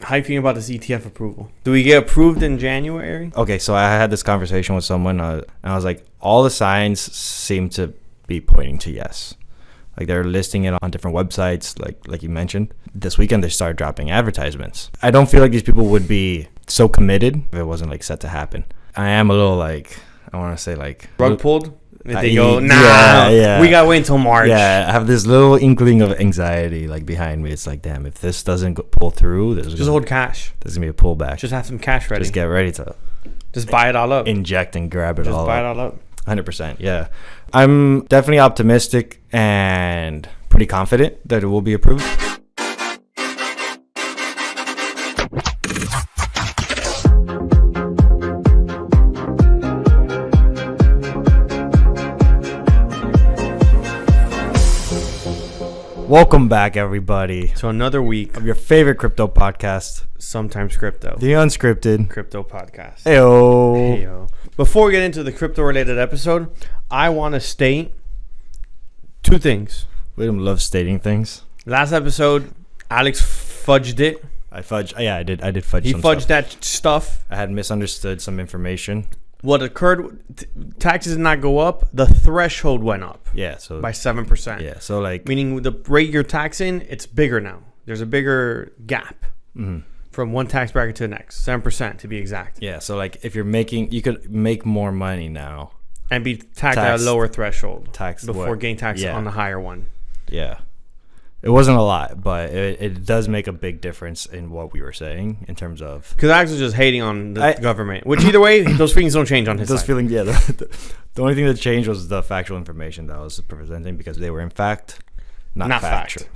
How you feeling about this ETF approval? Do we get approved in January? Okay, so I had this conversation with someone, and I was like, all the signs seem to be pointing to yes. Like they're listing it on different websites, like you mentioned. This weekend they started dropping advertisements. I don't feel like these people would be so committed if it wasn't like set to happen. I am a little like, I want to say like rug pulled. If they go, we gotta wait until March. Yeah, I have this little inkling of anxiety like behind me. It's like, damn, if this doesn't pull through, hold cash. There's gonna be a pullback. Just have some cash ready. Just get ready to just buy it all up. Inject and grab it all up. Just buy it all up. 100%, yeah. I'm definitely optimistic and pretty confident that it will be approved. Welcome back, everybody, to another week of your favorite crypto podcast, Sometimes Crypto, the unscripted crypto podcast. Heyo. Before we get into the crypto-related episode, I want to state two things. William loves stating things. Last episode, Alex fudged it. I did fudge. He fudged that stuff. I had misunderstood some information. What occurred? Taxes did not go up. The threshold went up. Yeah, so by 7%. Yeah, so like meaning the rate you're taxing, it's bigger now. There's a bigger gap from one tax bracket to the next. 7% to be exact. Yeah, so like if you could make more money now and be taxed at a lower threshold before what? Getting taxed on the higher one. Yeah. It wasn't a lot, but it does make a big difference in what we were saying in terms of... Because Alex was just hating on the government, which either way, those feelings don't change on his those side. Feelings, yeah. The only thing that changed was the factual information that I was presenting because they were in fact not factual.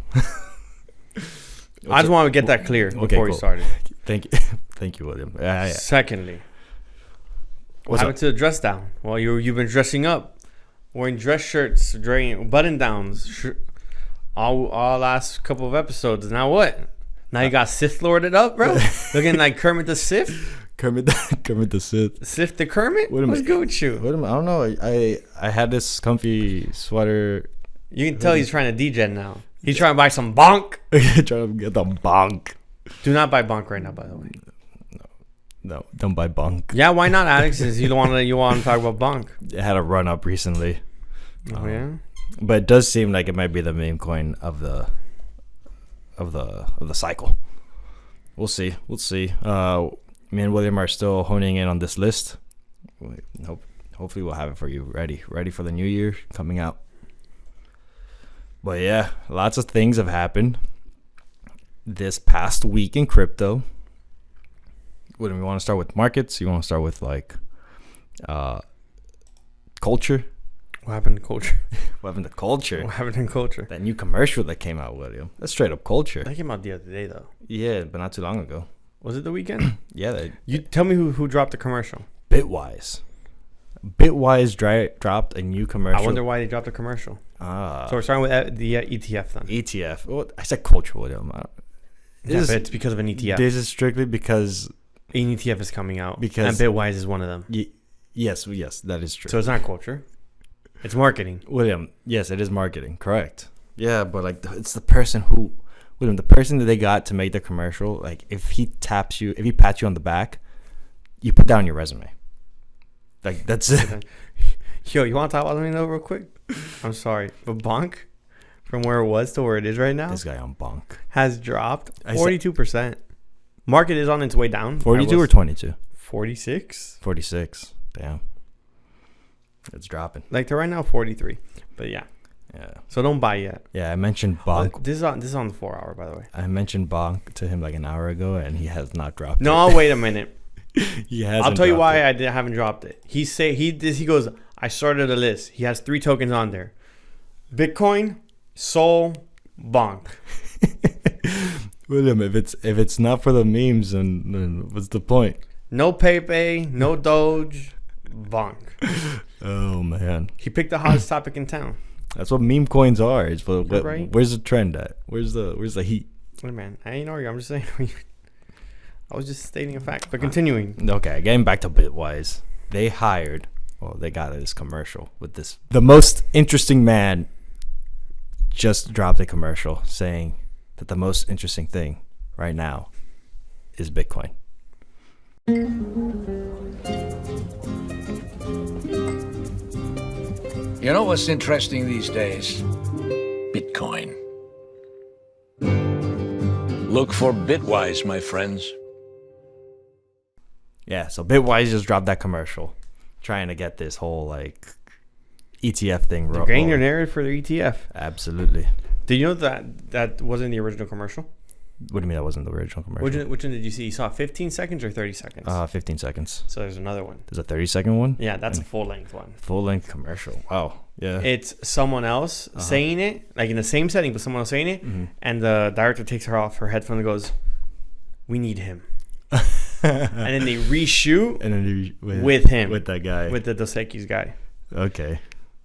I just want to get that clear before we started. Thank you, William. Yeah. Secondly, what happened to the dress down? Well, you've been dressing up, wearing dress shirts, button downs, all last couple of episodes. Now what? Now you got Sith Lorded up, bro? Looking like Kermit the Sith? Kermit the Sith. Sith the Kermit? What's good with you? I don't know. I had this comfy sweater. You can tell he's trying to degen now. He's trying to buy some Bonk. Trying to get the Bonk. Do not buy Bonk right now, by the way. No, don't buy Bonk. Yeah, why not, Alex? Since you want to talk about Bonk. It had a run up recently. Oh yeah. But it does seem like it might be the meme coin of the cycle. We'll see. Me and William are still honing in on this list. Hopefully we'll have it for you ready for the new year coming out. But yeah, lots of things have happened this past week in crypto. William, you want to start with markets? You want to start with like culture? What happened to culture? What happened to culture? What happened in culture? That new commercial that came out, William. That's straight up culture. That came out the other day, though. Yeah, but not too long ago. Was it the weekend? Yeah. You tell me who dropped the commercial. Bitwise dropped a new commercial. I wonder why they dropped the commercial. So we're starting with the ETF then. ETF. Well, I said culture, William. But it's because of an ETF. This is strictly because an ETF is coming out. And Bitwise is one of them. Yes, that is true. So it's not culture. It's marketing. William, yes, it is marketing. Correct. Yeah, but like it's the person that they got to make the commercial, like if he pats you on the back, you put down your resume. Like that's it. Yo, you want to talk about something though real quick? I'm sorry, but Bonk, from where it was to where it is right now, this guy on Bonk has dropped 42%. Market is on its way down. 42 or 22? 46. 46. Damn. It's dropping. Like to right now, 43. But yeah. So don't buy yet. Yeah, I mentioned Bonk. This is on the 4 hour, by the way. I mentioned Bonk to him like an hour ago, and he has not dropped it. No, wait a minute. I'll tell you why I haven't dropped it. He goes, I started a list. He has 3 tokens on there: Bitcoin, Sol, Bonk. William, if it's not for the memes, then what's the point? No Pepe, no Doge, Bonk. Oh man, he picked the hottest topic in town. That's what meme coins are. It's right. Where's the trend at? Where's the heat? Hey man, I ain't arguing. I'm just saying. I was just stating a fact. But continuing. Okay, getting back to Bitwise, they got this commercial with this. The most interesting man just dropped a commercial saying that the most interesting thing right now is Bitcoin. You know what's interesting these days? Bitcoin. Look for Bitwise, my friends. Yeah, so Bitwise just dropped that commercial trying to get this whole like ETF thing rolling. They're getting their narrative for their ETF. Absolutely. Did you know that wasn't the original commercial? What do you mean that wasn't the original commercial? Which one did you see? You saw 15 seconds or 30 seconds? 15 seconds. So there's another one. There's a 30-second one? Yeah, that's a full-length one. Full-length commercial. Wow. Yeah. It's someone else saying it, like in the same setting, but someone else saying it, and the director takes her off her headphone and goes, "We need him." And then they reshoot with him. With that guy. With the Dos Equis guy. Okay.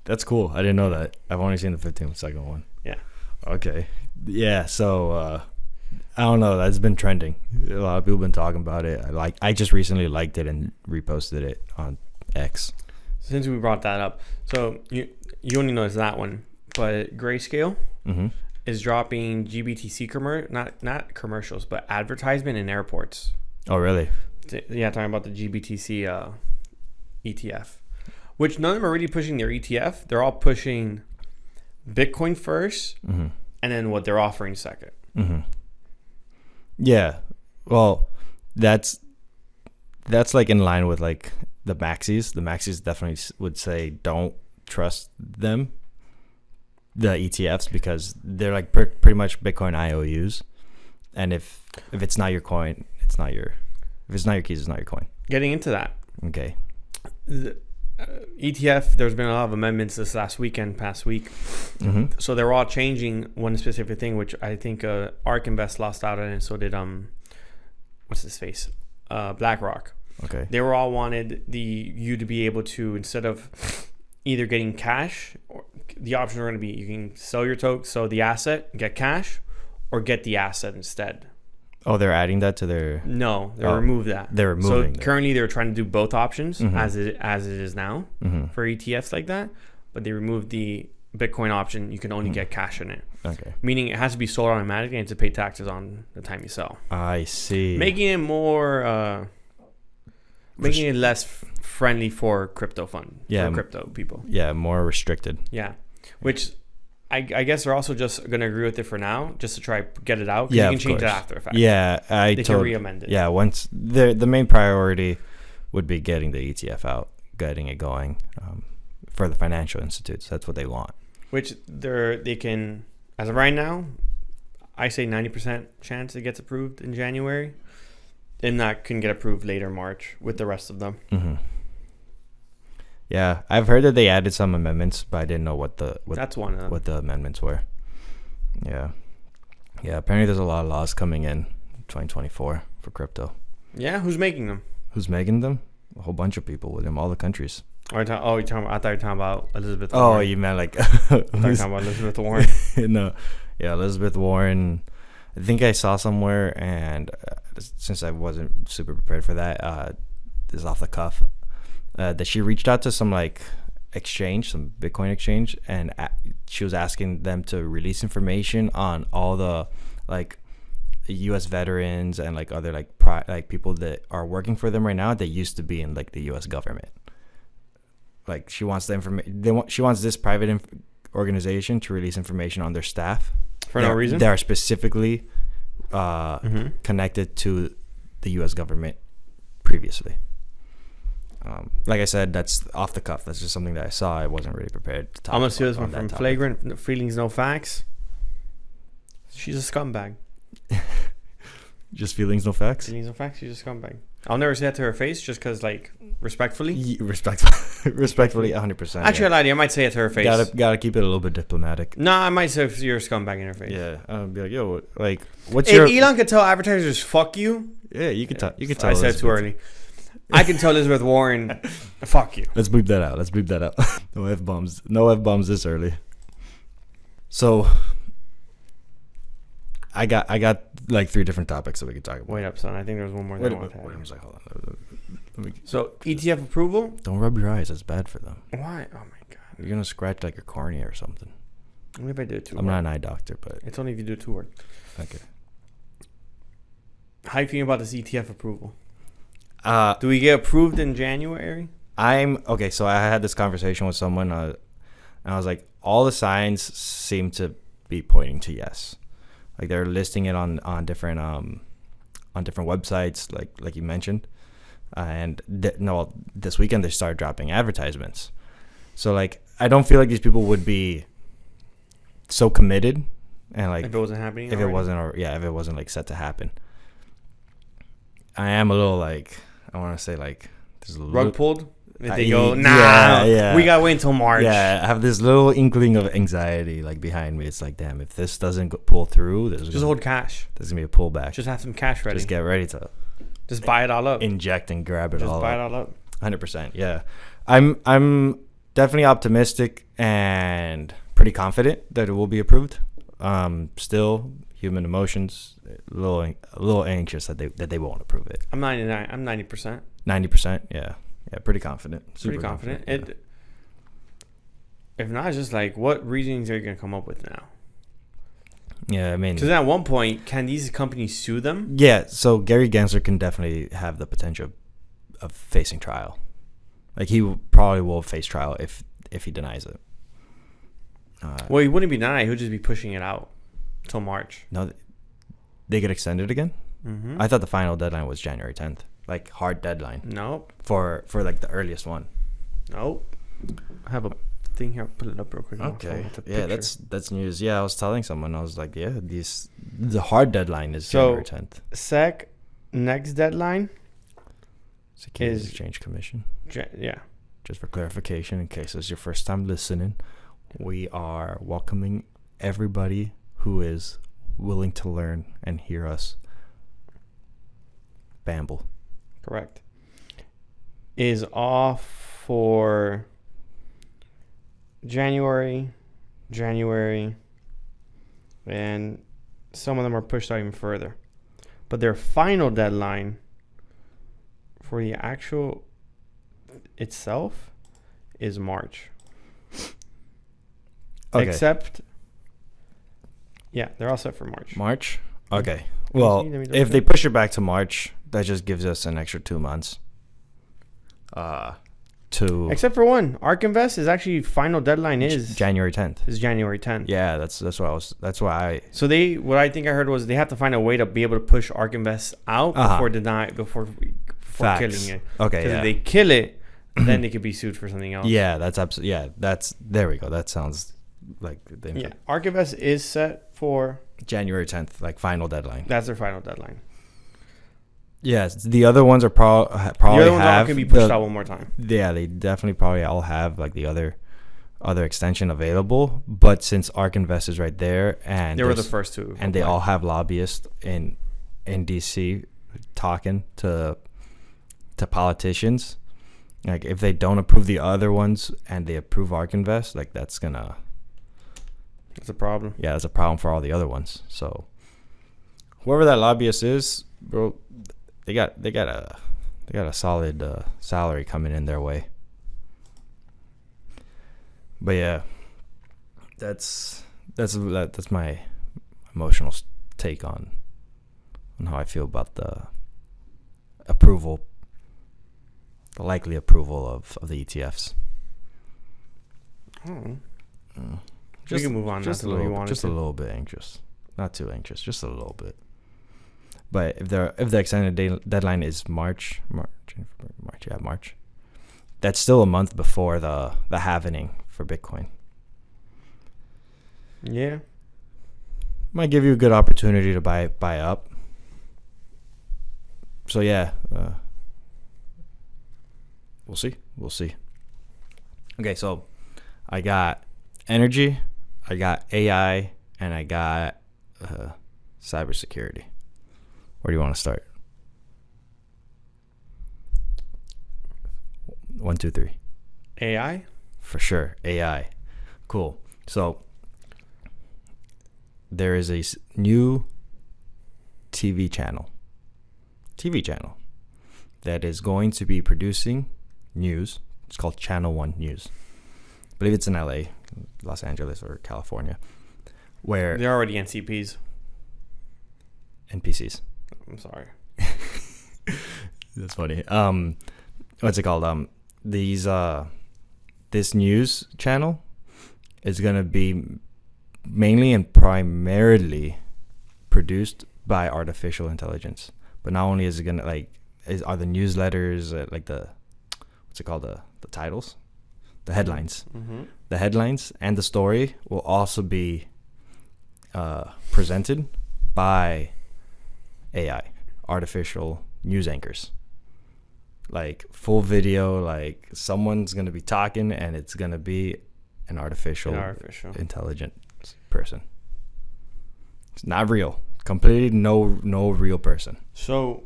That's cool. I didn't know that. I've only seen the 15-second one. Yeah. Okay. Yeah, so I don't know. That's been trending. A lot of people have been talking about it. I just recently liked it and reposted it on X. Since we brought that up, so you only noticed that one, but Grayscale is dropping GBTC not commercials, but advertisement in airports. Oh, really? Yeah, talking about the GBTC ETF, which none of them are really pushing their ETF. They're all pushing Bitcoin first, and then what they're offering second. Yeah, well, that's like in line with like the maxis. The maxis definitely would say don't trust them, the ETFs, because they're like pretty much Bitcoin IOUs, and if it's not your coin, it's not your. If it's not your keys, it's not your coin. Getting into that. Okay. The ETF, there's been a lot of amendments this past week. So they're all changing one specific thing, which I think ARK Invest lost out on, and so did what's his face, BlackRock. Okay. They were all wanted you to be able to, instead of either getting cash, or the options are going to be you can sell your token, so the asset, get cash, or get the asset instead. Oh, they're adding that to their... No, they removed that. They're removing So currently they're trying to do both options as it is now for ETFs like that, but they removed the Bitcoin option. You can only get cash in it. Okay. Meaning it has to be sold automatically and to pay taxes on the time you sell. I see. Making it more... making it less friendly for crypto fund. For crypto people. Yeah, more restricted. Yeah. Which... I guess they're also just going to agree with it for now, just to try get it out. Yeah, you can change it after the fact. Yeah, they can re-amend it. Yeah, once the main priority would be getting the ETF out, getting it going for the financial institutes. That's what they want. Which they can, as of right now, I say 90% chance it gets approved in January, and that can get approved later March with the rest of them. Yeah, I've heard that they added some amendments, but I didn't know what that's one of them. What the amendments were. Yeah. Apparently, there's a lot of laws coming in 2024 for crypto. Yeah, who's making them? Who's making them? A whole bunch of people within all the countries. I thought you were talking about Elizabeth Warren. Oh, you meant like... I thought you were talking about Elizabeth Warren. No. Yeah, Elizabeth Warren. I think I saw somewhere, and since I wasn't super prepared for that, this is off the cuff, that she reached out to some like exchange, some Bitcoin exchange, and she was asking them to release information on all the like U.S. veterans and like other like people that are working for them right now that used to be in like the U.S. government. Like she wants the information. She wants this private organization to release information on their staff for no reason. They are specifically connected to the U.S. government previously. Like I said, that's off the cuff. That's just something that I saw. I wasn't really prepared to talk about. I'm going to steal this one from Flagrant. Feelings, no facts. She's a scumbag. Just feelings, no facts? Feelings, no facts. She's a scumbag. I'll never say that to her face just because, like, respectfully. Respectfully, 100%. Actually, I lied to you. I might say it to her face. Gotta keep it a little bit diplomatic. Nah, I might say if you're a scumbag in her face. Yeah. I'll be like, yo, like, what's if Elon could tell advertisers, fuck you. Yeah, you could tell. You could tell. I said it too early. I can tell Elizabeth Warren, fuck you. Let's bleep that out. No F-bombs. No F-bombs this early. So, I got like 3 different topics that we could talk about. Wait up, son. I think there's one more that I want to Wait a second. Hold on. So, ETF approval? Don't rub your eyes. That's bad for them. Why? Oh, my God. You're going to scratch like your cornea or something. Only if I do it too I'm not an eye doctor, but... It's only if you do it too hard. Okay. How you feeling about this ETF approval? Uh, Do we get approved in January? okay. So I had this conversation with someone, and I was like, all the signs seem to be pointing to yes. Like they're listing it on different websites, like you mentioned, and this weekend they started dropping advertisements. So like I don't feel like these people would be so committed, and like If it wasn't happening, if it wasn't like set to happen. I am a little like, I want to say like there's a rug pulled. If they go, go, nah, yeah. we gotta wait until March. Yeah, I have this little inkling of anxiety like behind me. It's like, damn, if this doesn't pull through, Just hold cash. There's gonna be a pullback. Just have some cash ready. Just get ready to Just buy it all up. inject and grab it Just all buy up. it all up. 100%. Yeah, I'm definitely optimistic and pretty confident that it will be approved. Still, human emotions, a little anxious that they won't approve it. I'm 99. I'm 90%. 90%. Yeah, pretty confident. Pretty confident. If not, it's just like, what reasons are you gonna come up with now? Yeah, I mean, Because at one point, can these companies sue them? yeah. So Gary Gensler can definitely have the potential of facing trial. Like he probably will face trial if he denies it. Well, he wouldn't be denied. He would just be pushing it out till March. No, they get extended again. Mm-hmm. I thought the final deadline was January 10th, like hard deadline Nope. for like the earliest one. Nope. I have a thing here. I'll pull it up real quick. Okay. With the Yeah, picture. that's news. Yeah, I was telling someone, I was like, yeah, the hard deadline is January 10th. SEC next deadline. Securities is- Exchange Commission. Yeah. Just for clarification, in case it's your first time listening, we are welcoming everybody who is willing to learn and hear us bamble. Correct. Is off for January, and some of them are pushed out even further. But their final deadline for the actual itself is March. Okay. Except, yeah, they're all set for March. March? Okay. Well, Let me look if at they it. push it back to March, that just gives us an extra 2 months. To Except for one, ARK Invest is actually final deadline is January 10th. January 10th. Yeah, that's why I So what I think I heard was they have to find a way to be able to push ARK Invest out before Facts. killing it. Okay, Because yeah. if they kill it, then they could be sued for something else. Yeah, that's absolutely. Yeah, there we go. That sounds like Yeah. ARK Invest is set for January 10th, like final deadline. that's their final deadline. Yes, the other ones are probably The other ones all have can be pushed out one more time. Yeah, they definitely probably all have like the other extension available. But since ARK Invest is right there, and They were the first two. and they all have lobbyists in DC talking to politicians. Like if they don't approve the other ones and they approve ARK Invest, like that's a problem. Yeah, that's a problem for all the other ones. So whoever that lobbyist is, bro, they got a solid salary coming in their way. But yeah, that's my emotional take on how I feel about the likely approval of the ETFs. We can move on. Just a little bit anxious, not too anxious, just a little bit. But if the extended deadline is March, that's still a month before the halvening for Bitcoin. Yeah. Might give you a good opportunity to buy up. So yeah, we'll see. Okay, so I got energy, I got AI, and I got cybersecurity. Where do you want to start? 1, 2, 3. AI? For sure, AI. Cool. So there is a new TV channel that is going to be producing news. It's called Channel 1 News. I believe it's in LA, Los Angeles, or California, where They're already NCPs. NPCs. I'm sorry. That's funny. What's it called? This news channel is gonna be mainly and primarily produced by artificial intelligence. But not only is it gonna are the newsletters the titles, the headlines, the headlines and the story will also be presented by AI, artificial news anchors. Like full video, like someone's gonna be talking and it's gonna be an artificial intelligent person. It's not real. Completely no real person. So,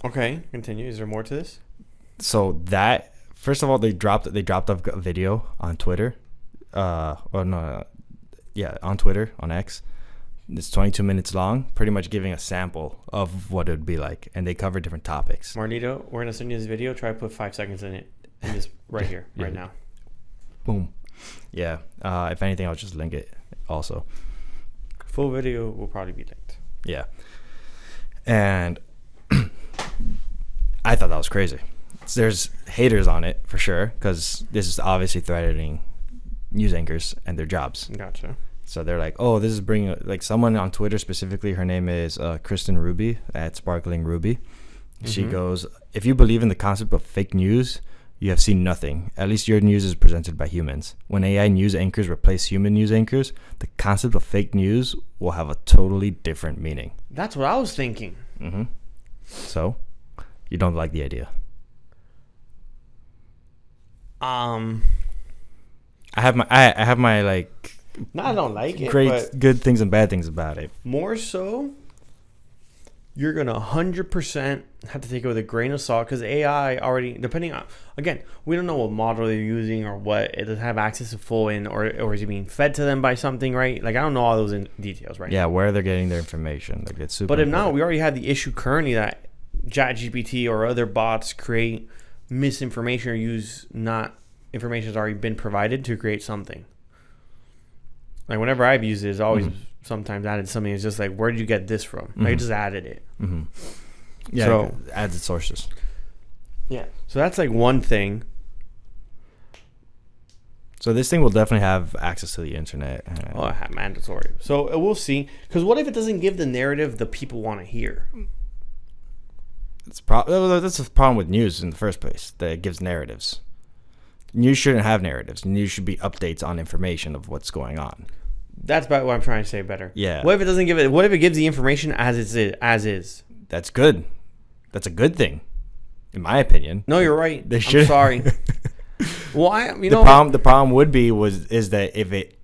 okay, continue. Is there more to this? So that, first of all, they dropped a video on Twitter, on Twitter, on X. It's 22 minutes long, pretty much giving a sample of what it would be like, and they cover different topics. Marnito, we're gonna send you this video. Try to put 5 seconds in it, and just right here, right now. Boom. Yeah. If anything, I'll just link it also. Full video will probably be linked. Yeah. And I thought that was crazy. There's haters on it for sure, because this is obviously threatening news anchors and their jobs. Gotcha. So they're like, oh, this is bringing, like, someone on Twitter specifically, her name is Kristen Ruby at Sparkling Ruby. She goes, if you believe in the concept of fake news, you have seen nothing. At least your news is presented by humans. When AI news anchors replace human news anchors, the concept of fake news will have a totally different meaning. That's what I was thinking. So, you don't like the idea? I have my like. No, I don't like it. Good things and bad things about it. More so, you're going to 100% have to take it with a grain of salt, because AI already, depending on, again, we don't know what model they're using or what it doesn't have access to full in, or is it being fed to them by something, right? Like, I don't know all those details, right? Yeah, where they're getting their information. Like, it's super But if important. not, we already have the issue currently that ChatGPT or other bots create misinformation or use not information that's already been provided to create something. Like, whenever I've used it, it's always sometimes added something. It's just like, where did you get this from? I just added it. Yeah, so it adds its sources. Yeah. So that's like one thing. So this thing will definitely have access to the internet. Oh, mandatory. So we'll see. Because what if it doesn't give the narrative the people want to hear? That's the problem with news in the first place, that it gives narratives. News shouldn't have narratives. News should be updates on information of what's going on. That's about what I'm trying to say better. Yeah. What if it doesn't give it? What if it gives the information as is? That's good. That's a good thing, in my opinion. No, you're right. They should. I'm sorry. Well, the problem is that if it,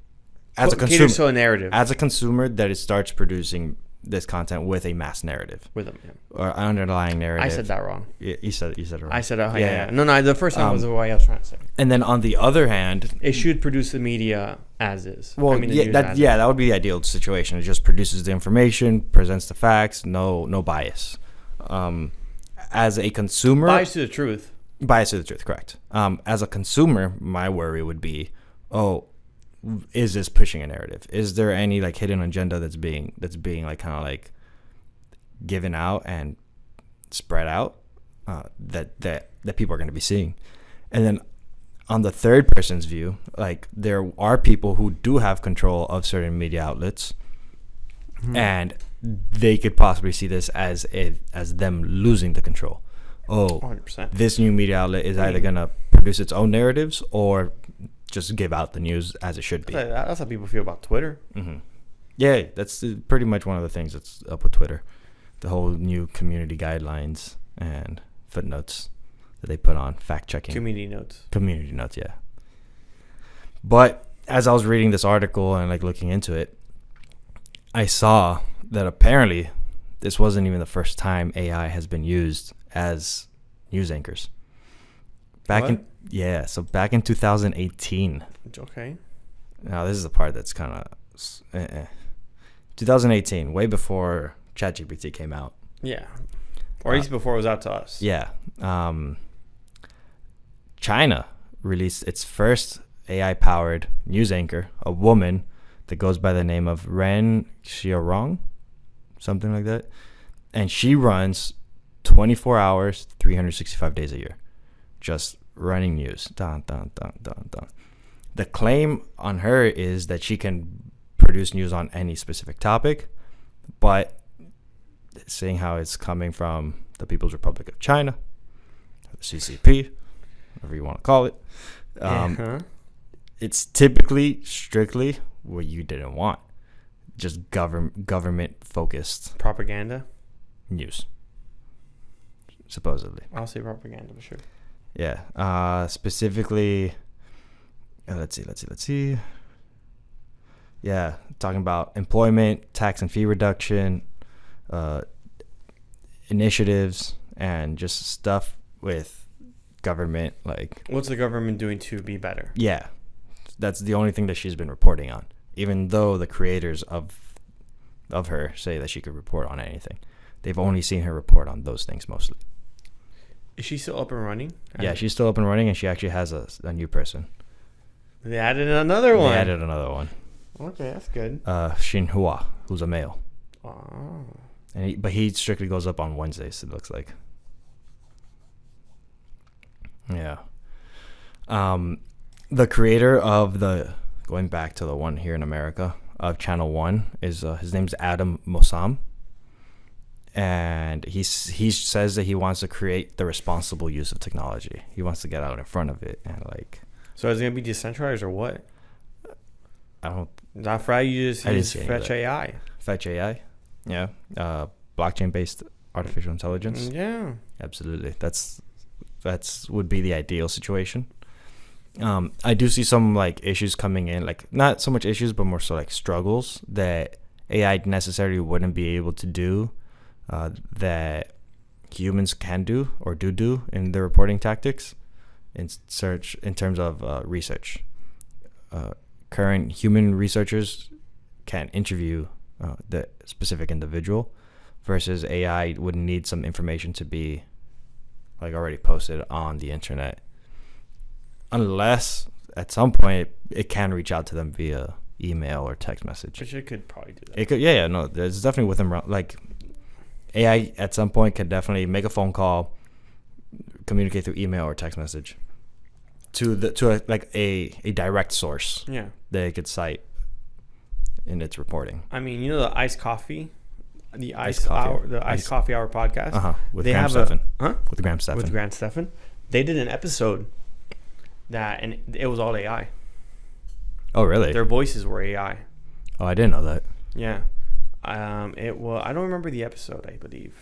as a consumer, to a narrative, as a consumer, that it starts producing this content with a mass narrative, with them, or an underlying narrative. I said that wrong. You said it wrong. I said, yeah. No. The first time was the way I was trying to say. And then on the other hand, it should produce the media as is. Well, that would be the ideal situation. It just produces the information, presents the facts, no bias. As a consumer, bias to the truth, correct. As a consumer, my worry would be, is this pushing a narrative? Is there any like hidden agenda that's being like kind of like given out and spread out that people are going to be seeing? And then on the third person's view, like, there are people who do have control of certain media outlets, and they could possibly see this as them losing the control. 100%. This new media outlet is either going to produce its own narratives or just give out the news as it should be. That's how people feel about Twitter. Yeah, that's pretty much one of the things that's up with Twitter. The whole new community guidelines and footnotes that they put on, fact-checking. Community notes, yeah. But as I was reading this article and like looking into it, I saw that apparently this wasn't even the first time AI has been used as news anchors. Back in 2018. Okay. Now this is the part that's kind of 2018, way before ChatGPT came out. Yeah. Or at least before it was out to us. Yeah. China released its first AI-powered news anchor, a woman that goes by the name of Ren Xiaorong, something like that. And she runs 24 hours, 365 days a year. Just running news. Dun, dun, dun, dun, dun. The claim on her is that she can produce news on any specific topic, but seeing how it's coming from the People's Republic of China, the CCP, whatever you want to call it, it's typically strictly what you didn't want. Just government focused propaganda news, supposedly. I'll say propaganda for sure. Yeah. Specifically, let's see. Yeah, talking about employment, tax and fee reduction, initiatives, and just stuff with government. Like, what's the government doing to be better? Yeah, that's the only thing that she's been reporting on. Even though the creators of her say that she could report on anything, they've only seen her report on those things mostly. Is she still up and running? Yeah, she's still up and running, and she actually has a new person. They added another one. Okay, that's good. Xinhua, who's a male. Oh. But he strictly goes up on Wednesdays, it looks like. Yeah. The creator of going back to the one here in America, of Channel 1, is his name's Adam Mossam. And he says that he wants to create the responsible use of technology. He wants to get out in front of it and like. So is it gonna be decentralized or what? I don't. Not for you just use Fetch AI. Fetch AI, yeah. Blockchain based artificial intelligence. Yeah, absolutely. That's would be the ideal situation. I do see some like issues coming in, like not so much issues, but more so like struggles that AI necessarily wouldn't be able to do. That humans can do or do in their reporting tactics in terms of research. Current human researchers can interview the specific individual, versus AI would need some information to be like already posted on the internet, unless at some point it can reach out to them via email or text message. Which it could probably do that. It could, yeah, no, there's definitely within like. AI at some point could definitely make a phone call, communicate through email or text message to a direct source. Yeah, that it could cite in its reporting. I mean, you know the iced coffee, the iced coffee hour podcast. With Graham Stephan. With Graham Stephan. With Graham Stephan, they did an episode and it was all AI. Oh, really? Their voices were AI. Oh, I didn't know that. Yeah. It was. I don't remember the episode. I believe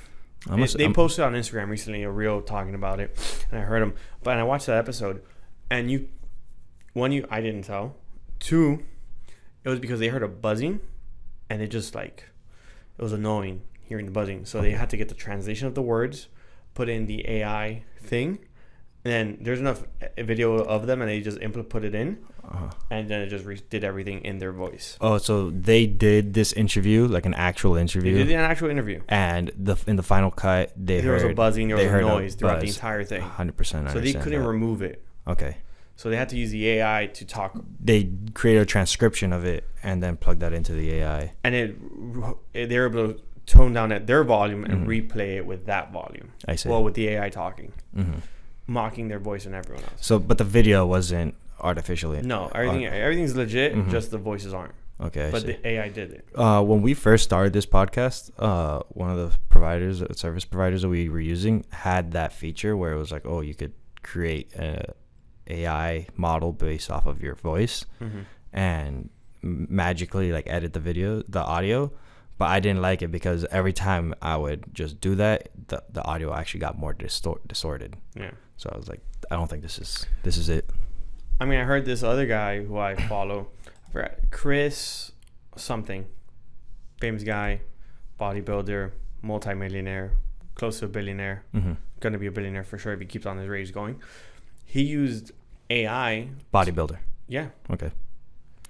they posted on Instagram recently a reel talking about it, and I heard them. But I watched that episode, and I didn't tell. 2, it was because they heard a buzzing, and it just like it was annoying hearing the buzzing. So they had to get the translation of the words, put in the AI thing, and then there's enough video of them, and they just put it in. And then it just did everything in their voice. Oh, so they did this interview, like an actual interview. They did an actual interview. And in the final cut, there was a buzzing, there was a noise throughout the entire thing. 100%. So they couldn't remove it. Okay. So they had to use the AI to talk. They created a transcription of it and then plug that into the AI. And they were able to tone down at their volume and replay it with that volume. I see. Well, with the AI talking, mocking their voice and everyone else. So, but the video wasn't artificially. No, everything's legit. Just the voices aren't. Okay, but the AI did it. When we first started this podcast, one of the service providers that we were using had that feature where it was like, oh, you could create a AI model based off of your voice and magically like edit the audio. But I didn't like it because every time I would just do that, the audio actually got more distorted. Yeah. So I was like, I don't think this is it. I mean, I heard this other guy who I follow, I forgot, Chris something, famous guy, bodybuilder, multimillionaire, close to a billionaire, gonna be a billionaire for sure if he keeps on his race going. He used AI. Bodybuilder. Yeah. Okay.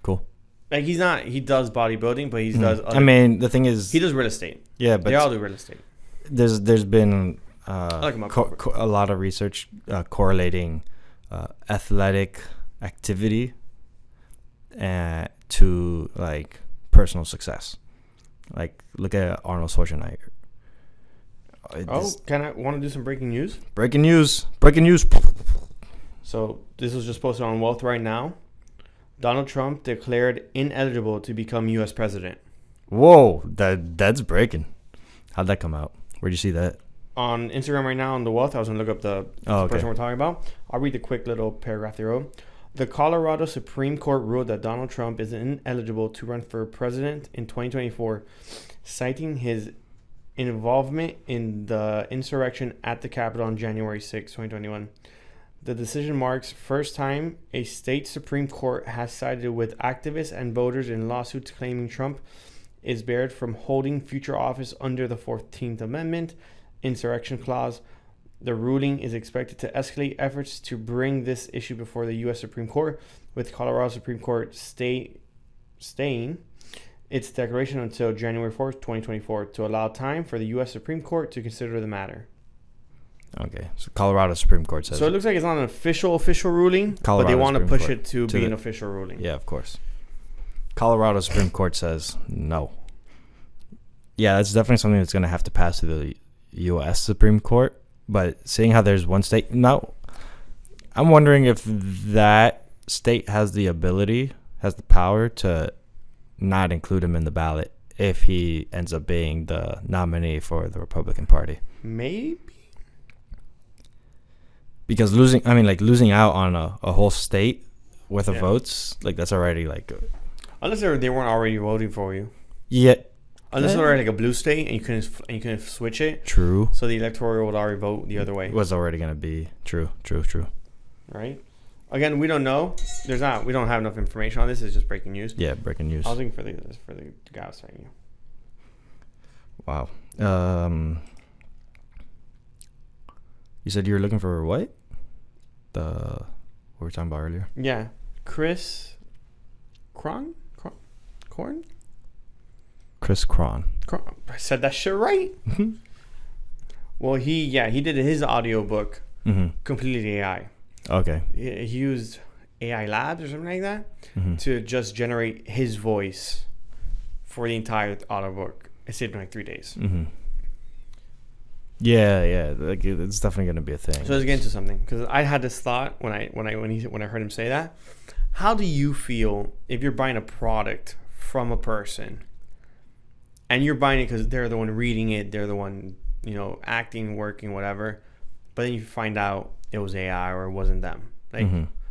Cool. Like he does bodybuilding, but he does. I mean, the thing is, he does real estate. Yeah, but they all do real estate. There's been a lot of research correlating athletic activity to like personal success. Like look at Arnold Schwarzenegger. Want to do some breaking news? Breaking news. Breaking news. So this was just posted on Wealth right now. Donald Trump declared ineligible to become U.S. president. Whoa, that's breaking. How'd that come out? Where'd you see that? On Instagram right now on the Wealth. I was going to look up the person we're talking about. I'll read the quick little paragraph they wrote. The Colorado Supreme Court ruled that Donald Trump is ineligible to run for president in 2024, citing his involvement in the insurrection at the Capitol on January 6, 2021. The decision marks first time a state Supreme Court has sided with activists and voters in lawsuits claiming Trump is barred from holding future office under the 14th Amendment insurrection clause. The ruling is expected to escalate efforts to bring this issue before the U.S. Supreme Court, with Colorado Supreme Court staying its declaration until January 4th, 2024, to allow time for the U.S. Supreme Court to consider the matter. Okay, so Colorado Supreme Court says. So it looks like it's not an official ruling, but they want to push it to be an official ruling. Yeah, of course. Colorado Supreme Court says no. Yeah, that's definitely something that's going to have to pass through the U.S. Supreme Court. But seeing how there's one state now, I'm wondering if that state has the power to not include him in the ballot if he ends up being the nominee for the Republican Party. Maybe. Because losing out on a whole state worth of votes, like that's already like. Unless they weren't already voting for you. Yeah. Unless it were like a blue state and you couldn't switch it. True. So the electoral would already vote the other way. It was already gonna be true. Right. Again, we don't know. We don't have enough information on this. It's just breaking news. Yeah, breaking news. I was looking for the guy I was telling you. Wow. You said you were looking for what? What we were talking about earlier. Yeah, Chris Cron. Chris Cron. I said that shit right. Well, he did his audiobook completely AI. Okay. He used AI Labs or something like that to just generate his voice for the entire audiobook. It saved him like 3 days. Yeah, like it's definitely gonna be a thing. So let's get into something, because I had this thought when I heard him say that. How do you feel if you're buying a product from a person, and you're buying it because they're the one reading it, they're the one acting, working, whatever, but then you find out it was AI or it wasn't them? Like,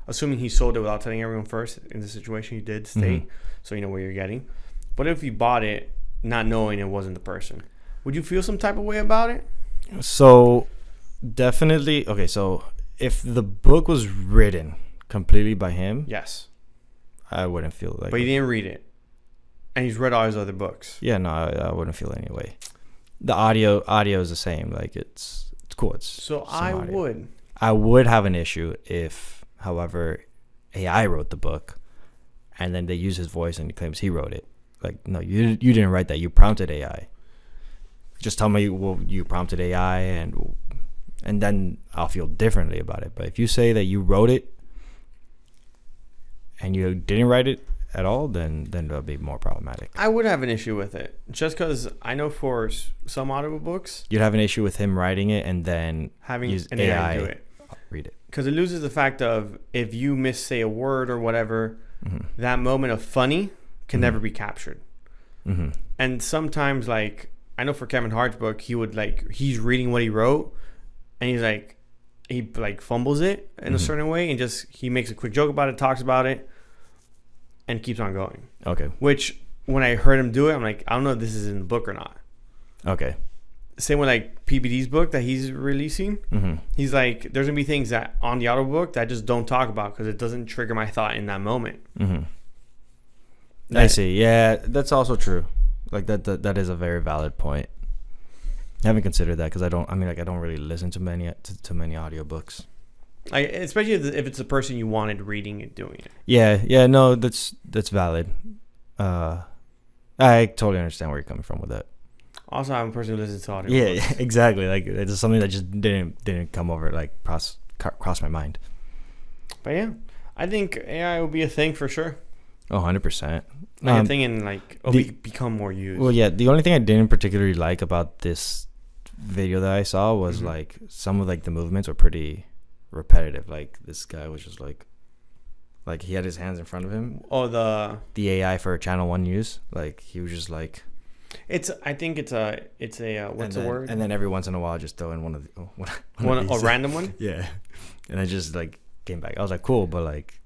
assuming he sold it without telling everyone first, in the situation you did state, so you know what you're getting. But if you bought it not knowing it wasn't the person, would you feel some type of way about it? So definitely. Okay, so if the book was written completely by him, yes, I wouldn't feel like. But he didn't read it, and he's read all his other books. Yeah, no, I wouldn't feel any way. The audio is the same. Like it's cool. I would have an issue if, however, AI wrote the book, and then they use his voice and he claims he wrote it. Like, no, you didn't write that. You prompted AI. Just tell me, well, you prompted AI, and then I'll feel differently about it. But if you say that you wrote it and you didn't write it at all, then that'll be more problematic. I would have an issue with it, just because I know for some audiobooks, you'd have an issue with him writing it and then having use an AI do it. Read it. Because it loses the fact of, if you say a word or whatever, that moment of funny can never be captured. And sometimes, like, I know for Kevin Hart's book, he's reading what he wrote, and he fumbles it in a certain way, and he makes a quick joke about it, talks about it, and keeps on going. Okay. Which, when I heard him do it, I'm like, I don't know if this is in the book or not. Okay. Same with like PBD's book that he's releasing. He's like, there's gonna be things that on the audiobook that I just don't talk about because it doesn't trigger my thought in that moment. I see. Yeah, that's also true. Like that is a very valid point. I haven't considered that because I don't really listen to many audiobooks. Like, especially if it's a person you wanted reading and doing it. Yeah, no, that's valid. I totally understand where you're coming from with that. Also, I'm a person who listens to audiobooks. Yeah, exactly. Like, it's something that just didn't come over, like, cross my mind. But yeah, I think AI will be a thing for sure. Oh, 100%. Like, a thing, and like it'll become more used. Well, yeah, the only thing I didn't particularly like about this video that I saw was like some of like the movements were pretty repetitive. Like this guy was just like he had his hands in front of him. Oh, the AI for Channel 1 News. Like he was just like. I think it's a what's the word? And then every once in a while, just throw in one of a random one. Yeah, and I just like came back. I was like, cool, but like,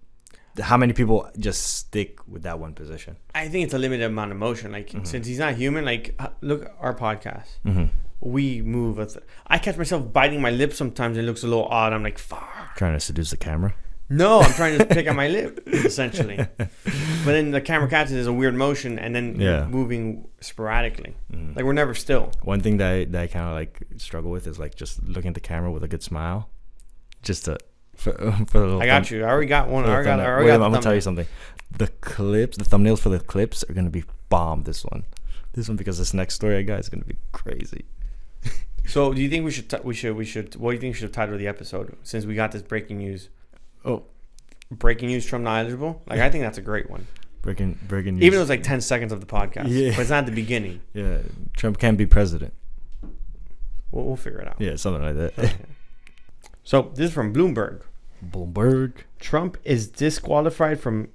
how many people just stick with that one position? I think it's a limited amount of motion. Like since he's not human, like look at our podcast. We move. I catch myself biting my lip sometimes. It looks a little odd. I'm like, fuck. Trying to seduce the camera. No, I'm trying to pick at my lip, essentially. But then the camera catches is a weird motion, and then you're moving sporadically. Like we're never still. One thing that I kind of like struggle with is like just looking at the camera with a good smile, just to for a little. I got you. I already got one. I'm gonna tell you something. The thumbnails for the clips are gonna be bomb. This one because this next story I got is gonna be crazy. So, do you think we should? What do you think we should title the episode since we got this breaking news? Oh, breaking news! Trump not eligible. Like I think that's a great one. Breaking news. Even though it's like 10 seconds of the podcast, but it's not the beginning. Yeah, Trump can't be president. We'll figure it out. Yeah, something like that. Okay. So this is from Bloomberg. Trump is disqualified from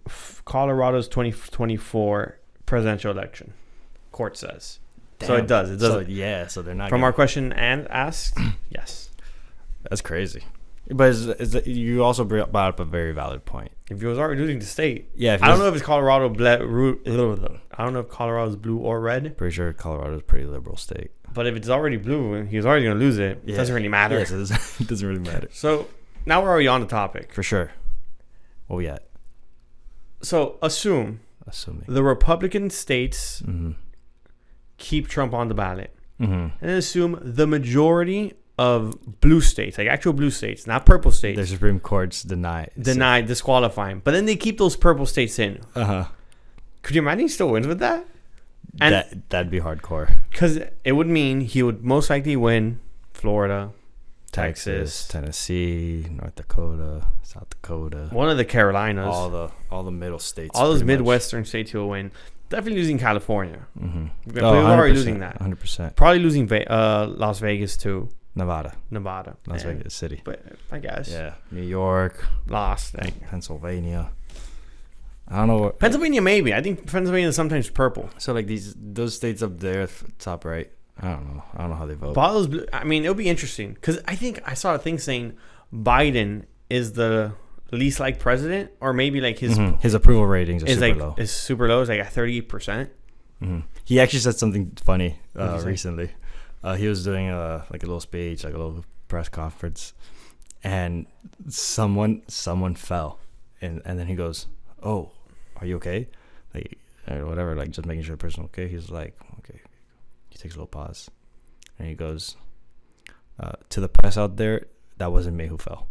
Colorado's 2024 presidential election. Court says. Damn. So it does. It does. So they're not. From our question and asked, yes. That's crazy. But you also brought up a very valid point. If he was already losing the state, I don't know if it's Colorado I don't know if Colorado's blue or red. Pretty sure Colorado's a pretty liberal state. But if it's already blue and he was already going to lose it, it doesn't really matter. Yes, it doesn't really matter. So now we're already on the topic. For sure. What we at? So assuming the Republican states keep Trump on the ballot, and then assume the majority of blue states, like actual blue states, not purple states. The Supreme Court's denied disqualifying, but then they keep those purple states in. Could you imagine he still wins with that? And that'd be hardcore. Because it would mean he would most likely win Florida, Texas, Tennessee, North Dakota, South Dakota, one of the Carolinas, all the middle states, all those Midwestern states he'll win. Definitely losing California. But he was already losing that. 100%. Probably losing Las Vegas too. Nevada. Las Vegas City. But I guess. Yeah. New York. Lost. Pennsylvania. I don't know. Pennsylvania maybe. I think Pennsylvania is sometimes purple. So like those states up there, top right. I don't know how they vote. But all those blue, I mean, it'll be interesting because I think I saw a thing saying Biden is the least liked president, or maybe like his approval ratings are super low. Is super low. It's like at 38%. He actually said something funny recently. He was doing a little speech, like a little press conference, and someone fell, and then he goes, "Oh, are you okay?" Like or whatever, like just making sure the person okay. He's like, "Okay." He takes a little pause, and he goes, "To the press out there, that wasn't me who fell."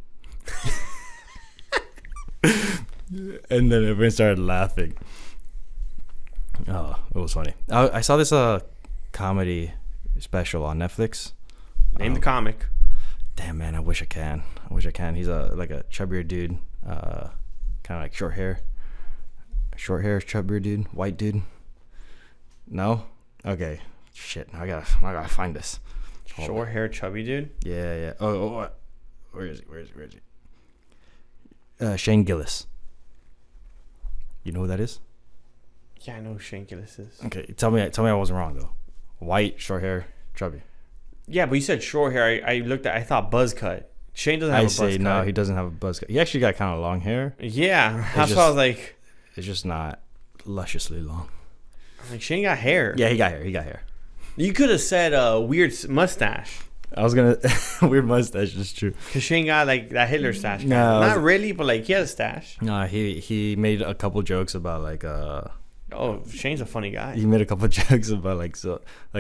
And then everyone started laughing. Oh, it was funny. I saw this comedy special on Netflix. Name the comic. Damn, man, I wish I can. He's like a chubbier dude, kind of like short hair, chubbier dude, white dude. No, okay, shit. I gotta find this. Short hair, chubby dude. Yeah. Oh, where is he? Shane Gillis. You know who that is? Yeah, I know who Shane Gillis is. Okay, tell me I wasn't wrong though. White, short hair, chubby. Yeah, but you said short hair. I looked at. I thought buzz cut. Shane doesn't have a buzz cut. No, he doesn't have a buzz cut. He actually got kind of long hair. Yeah, that's why I was like, it's just not lusciously long. Like Shane got hair. Yeah, he got hair. You could have said weird mustache. I was gonna weird mustache is true. Cause Shane got like that Hitler stash. No, not really, but like he had a stash. No, he made a couple jokes about like Oh, Shane's a funny guy. He made a couple jokes about like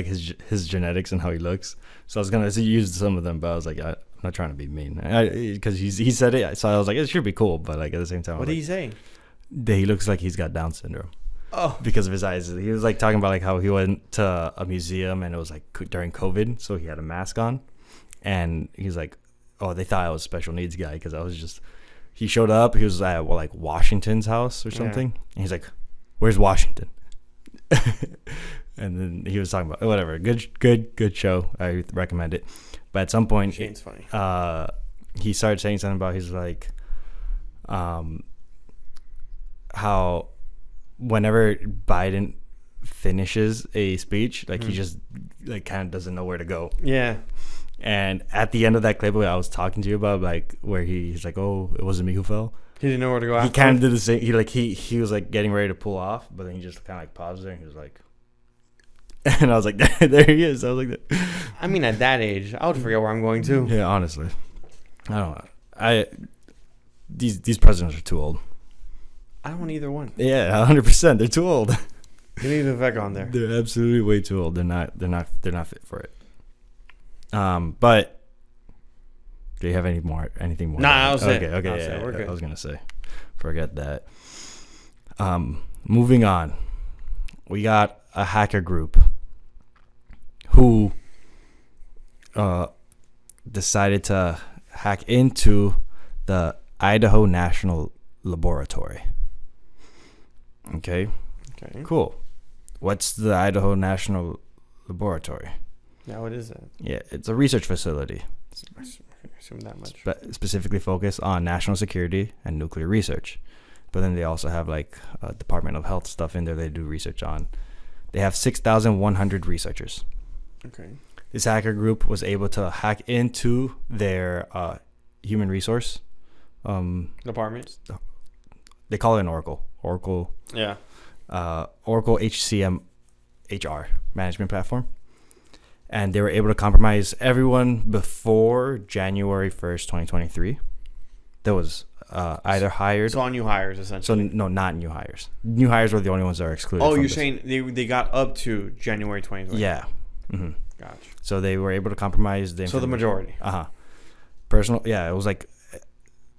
his genetics and how he looks. So I was gonna use some of them, but I was like, I'm not trying to be mean, because he said it. So I was like, it should be cool, but like at the same time, what did he say? That he looks like he's got Down syndrome. Oh, because of his eyes. He was like talking about like how he went to a museum and it was like during COVID, so he had a mask on, and he's like, oh, they thought I was a special needs guy because I was just. He showed up. He was at like Washington's house or something, and he's like, "Where's Washington?" And then he was talking about whatever. Good show. I recommend it. But at some point, Shane's funny. He started saying something about he's like, how whenever Biden finishes a speech, like he just like kind of doesn't know where to go. Yeah. And at the end of that clip, I was talking to you about, like where he's like, "Oh, it wasn't me who fell." He didn't know where to go. He kind of did the same. He was like getting ready to pull off, but then he just kind of like paused there. And he was like, and I was like, "There he is." I was like, I mean, at that age, I would forget where I'm going to. Yeah, honestly, I don't know. These presidents are too old. I don't want either one. Yeah, 100%. They're too old. You need Vivek on there. They're absolutely way too old. They're not fit for it. But do you have anything more? Nah, I was okay. Yeah, we're good. I was gonna say, forget that. Moving on, we got a hacker group who decided to hack into the Idaho National Laboratory. Okay, cool. What's the Idaho National Laboratory? Yeah, what is it? Yeah, it's a research facility. I assume that much. Specifically focused on national security and nuclear research. But then they also have like Department of Health stuff in there they do research on. They have 6,100 researchers. Okay. This hacker group was able to hack into their human resource department. They call it an Oracle. Yeah. Oracle HCM HR management platform. And they were able to compromise everyone before January 1st, 2023. That was either hired. So all new hires, essentially. So no, not new hires. New hires were the only ones that are excluded. Oh, you're saying they got up to January 2023? Yeah. Mm-hmm. Gotcha. So they were able to compromise the. So the majority. Personal. Yeah, it was like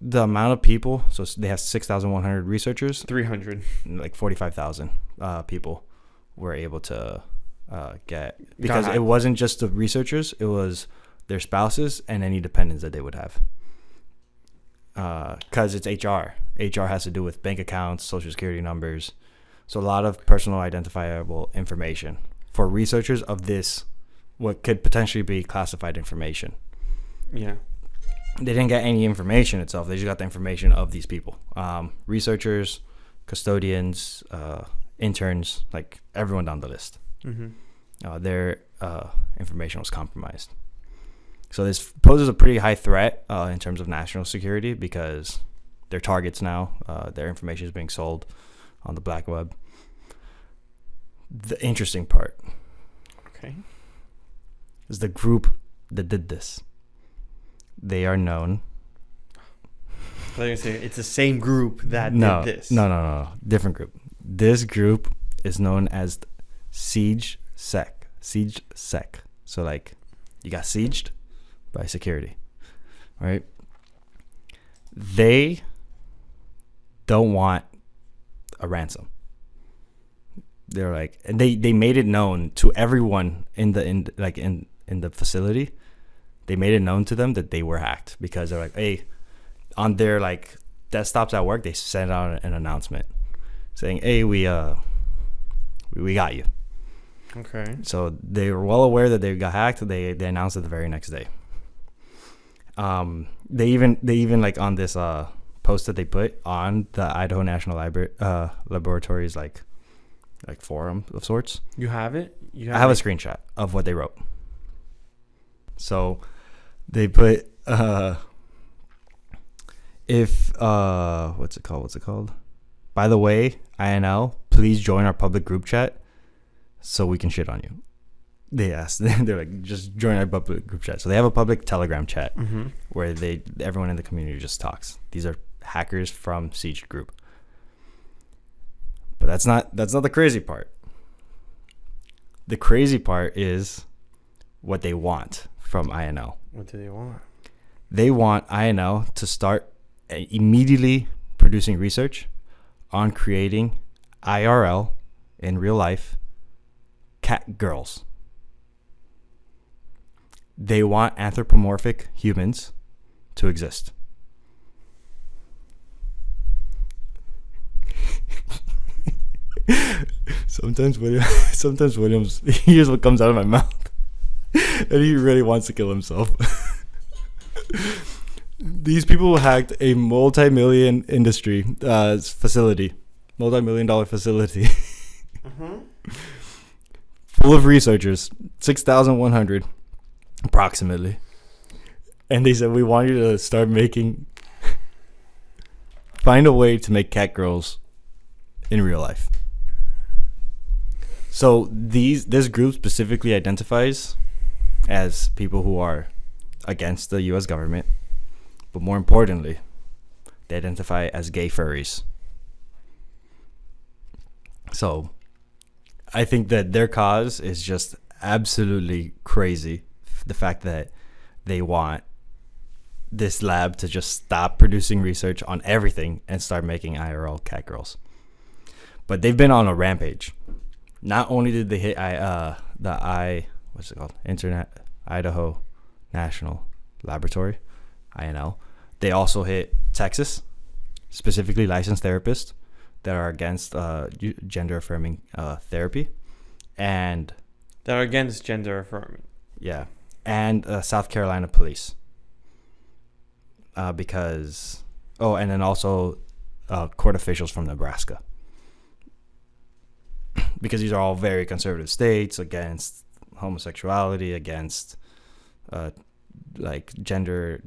the amount of people. So they have 6,100 researchers. 300. Like 45,000 people were able to get, because it wasn't just the researchers, it was their spouses and any dependents that they would have. Because it's HR. HR has to do with bank accounts, social security numbers. So a lot of personal identifiable information for researchers of this, what could potentially be classified information. Yeah. They didn't get any information itself. They just got the information of these people. Researchers, custodians, interns, like everyone down the list. Mm-hmm. Their information was compromised. So this poses a pretty high threat in terms of national security, because they're targets now. Their information is being sold on the black web. The interesting part, is the group that did this. They are known. I was going to say, it's the same group that did this. No. Different group. This group is known as SiegeSec. So like, you got sieged by security, right? They don't want a ransom. They're like, and they made it known to everyone in the facility. They made it known to them that they were hacked, because they're like, hey, on their like desktops at work, they sent out an announcement saying, hey, we got you. Okay. So they were well aware that they got hacked. They announced it the very next day. They even like on this post that they put on the Idaho National Laboratory's like forum of sorts. You have it? I have a screenshot of what they wrote. So they put what's it called? By the way, INL, please join our public group chat so we can shit on you. They asked. They're like, just join our public group chat. So they have a public Telegram chat where everyone in the community just talks. These are hackers from Siege Group. But that's not the crazy part. The crazy part is what they want from INL. What do they want? They want INL to start immediately producing research on creating IRL, in real life, cat girls. They want anthropomorphic humans to exist. Sometimes Williams hears what comes out of my mouth, and he really wants to kill himself. These people hacked a multi-million industry facility, multi-million-dollar facility, full of researchers, 6,100 approximately, and they said, we want you to start find a way to make cat girls in real life. So this group specifically identifies as people who are against the U.S. government, but more importantly, they identify as gay furries. So I think that their cause is just absolutely crazy. The fact that they want this lab to just stop producing research on everything and start making IRL cat girls. But they've been on a rampage. Not only did they hit what's it called? Idaho National Laboratory, INL. They also hit Texas, specifically licensed therapists that are against gender affirming therapy, and that are against gender affirming. Yeah, and South Carolina police. And then also court officials from Nebraska. Because these are all very conservative states against homosexuality, against like gender,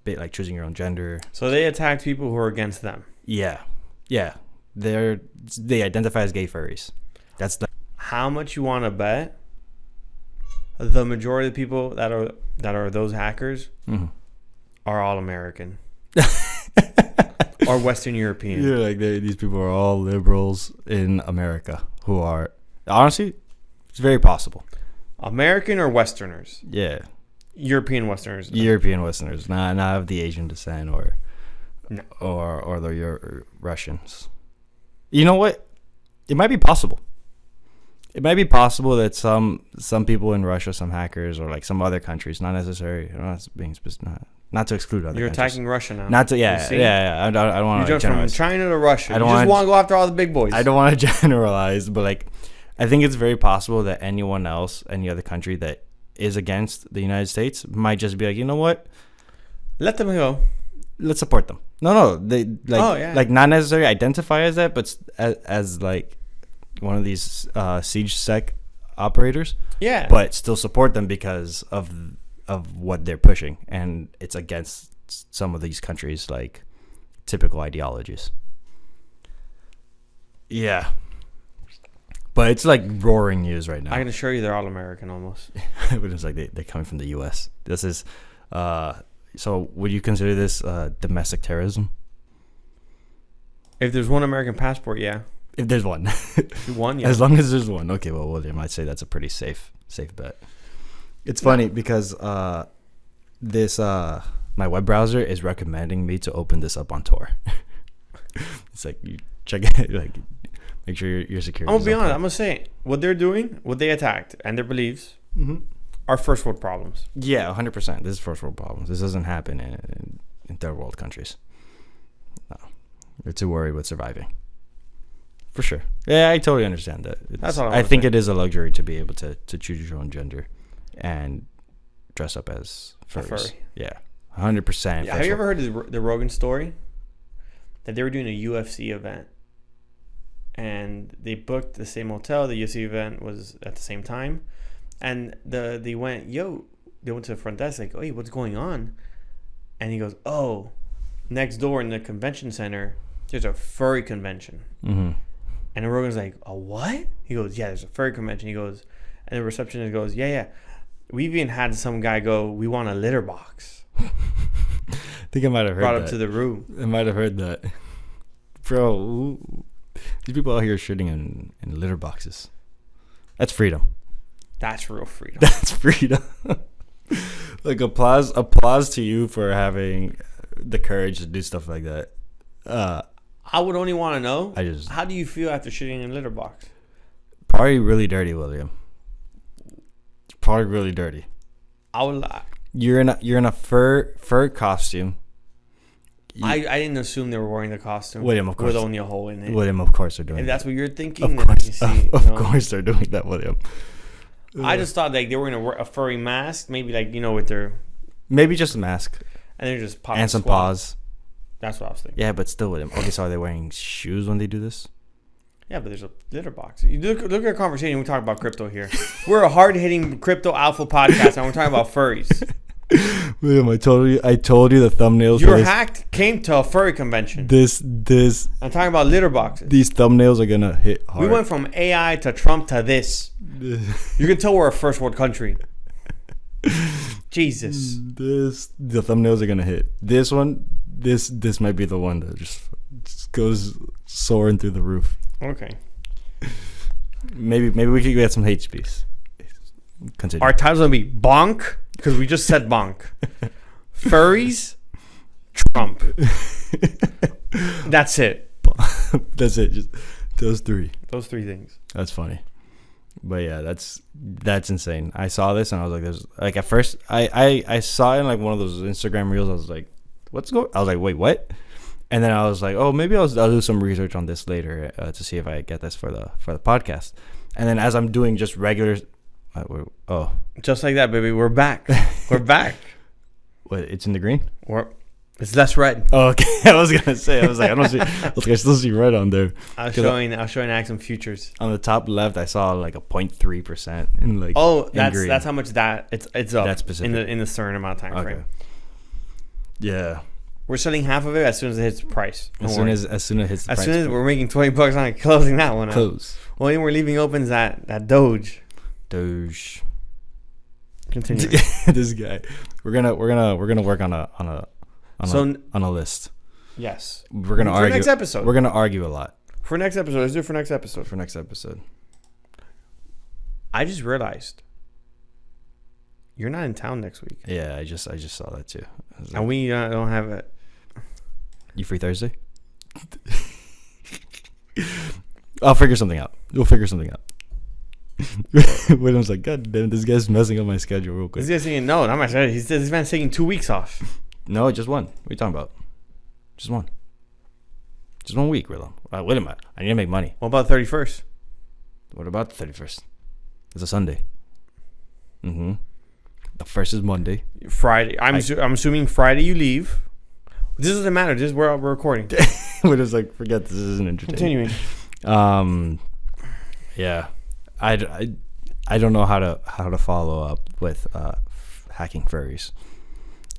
like choosing your own gender. So they attacked people who are against them. Yeah. They identify as gay furries. That's the. How much you want to bet? The majority of the people that are those hackers are all American. Or Western European. Yeah, like these people are all liberals in America who are, honestly, it's very possible. American or Westerners? Yeah. European Westerners. European Westerners, not of the Asian descent or the Russians. You know what? It might be possible. It might be possible that some people in Russia, some hackers, or like some other countries, not necessarily, not to exclude other countries. You're attacking Russia now. Not to, yeah. I don't want to generalize. You jumped from China to Russia. You just want to go after all the big boys. I don't want to generalize, but like, I think it's very possible that anyone else, any other country that is against the United States might just be like, you know what? Let them go. Let's support them. No, they like not necessarily identify as that, but as like one of these siege sec operators. Yeah. But still support them because of what they're pushing, and it's against some of these countries' like typical ideologies. Yeah. But it's like roaring news right now. I can assure you they're all American almost. But it's like they're coming from the U.S. This is so would you consider this domestic terrorism? If there's one American passport, yeah. If there's one. One, yeah. As long as there's one. Okay, well, William, I'd say that's a pretty safe bet. It's funny because this my web browser is recommending me to open this up on Tor. It's like you check it, like make sure your security. I'm gonna be honest. I'm gonna say what they're doing, what they attacked, and their beliefs are first world problems. Yeah, 100%. This is first world problems. This doesn't happen in third world countries. No, they're too worried with surviving. For sure. Yeah, I totally understand that. That's all I think it is a luxury to be able to choose your own gender and dress up as furries. Yeah, 100%. Yeah, have you ever heard the Rogan story? That they were doing a UFC event, and they booked the same hotel. The UFC event was at the same time, and they went to the front desk like, "Oh, hey, what's going on?" And he goes, "Oh, next door in the convention center, there's a furry convention." Mm-hmm. And the Rogan's like, "A what?" He goes, "Yeah, there's a furry convention." He goes, and the receptionist goes, "Yeah. We've even had some guy go, 'We want a litter box.'" I think I might have heard that. Brought up to the room. I might have heard that. Bro, these people out here shitting in litter boxes. That's freedom. That's real freedom. That's freedom. Like applause to you for having the courage to do stuff like that. I would only want to know, how do you feel after shitting in a litter box? Probably really dirty, William. Probably really dirty. I would lie. You're in a fur costume. I didn't assume they were wearing the costume. William, of course. With only a hole in it. William, of course, they're doing If that. that's what you're thinking, Of course, you see, of course they're doing that, William. I just thought like they were wearing a furry mask, maybe like with their Maybe just a mask and they're just popping and some squat. paws. That's what I was thinking. Yeah, but still, William. Okay, so are they wearing shoes when they do this? Yeah, but there's a litter box. You look at our conversation. We talk about crypto here. We're a hard hitting crypto alpha podcast, and we're talking about furries. William, I told you the thumbnails. Your hacked came to a furry convention. This. I'm talking about litter boxes. These thumbnails are gonna hit hard. We went from AI to Trump to this. You can tell we're a first world country. Jesus. The thumbnails are gonna hit. This one, this might be the one that just goes soaring through the roof. Okay. Maybe we could get some HPs. Continue. Our title's gonna be Bonk because we just said Bonk. Furries, Trump. That's it. That's it. Just those three. Those three things. That's funny. But yeah, that's insane. I saw this and I was like, "There's like." At first, I saw it in like one of those Instagram reels. I was like, "What's going?" I was like, "Wait, what?" And then I was like, "Oh, maybe I'll do some research on this later to see if I get this for the podcast." And then as I'm doing just regular, just like that, baby, we're back. We're back. What? It's in the green. It's less red. Oh, okay, I was gonna say. I was like, I don't see. I still see red on there. I was showing Axum futures. On the top left, I saw like a 0.3% in like. Oh, that's how much it's up. That's specific in the certain amount of time frame. Yeah. We're selling half of it as soon as it hits the price. As soon as it hits the price. As soon as we're making $20 on it, closing that one out. Close. Well, then we're leaving open that Doge. Continue. This guy. We're gonna work on a list. Yes. We're gonna argue. For next episode. We're gonna argue a lot. For next episode. Let's do it for next episode. For next episode. I just realized you're not in town next week. Yeah, I just saw that too. Like, And we don't have it. You free Thursday? I'll figure something out. We'll figure something out. William's like, God damn, this guy's messing up my schedule real quick. This guy's saying no, not my schedule. He says this man's taking 2 weeks off. No, just one. What are you talking about? Just one. Just 1 week, William. Wait a minute. I need to make money. What about 31st? What about the 31st? It's a Sunday. Mm-hmm. The first is Monday. Friday. I'm assuming Friday you leave. This doesn't matter. This is where we're recording. We're just like, forget this isn't entertaining. Continuing. Yeah. I don't know how to follow up with hacking furries.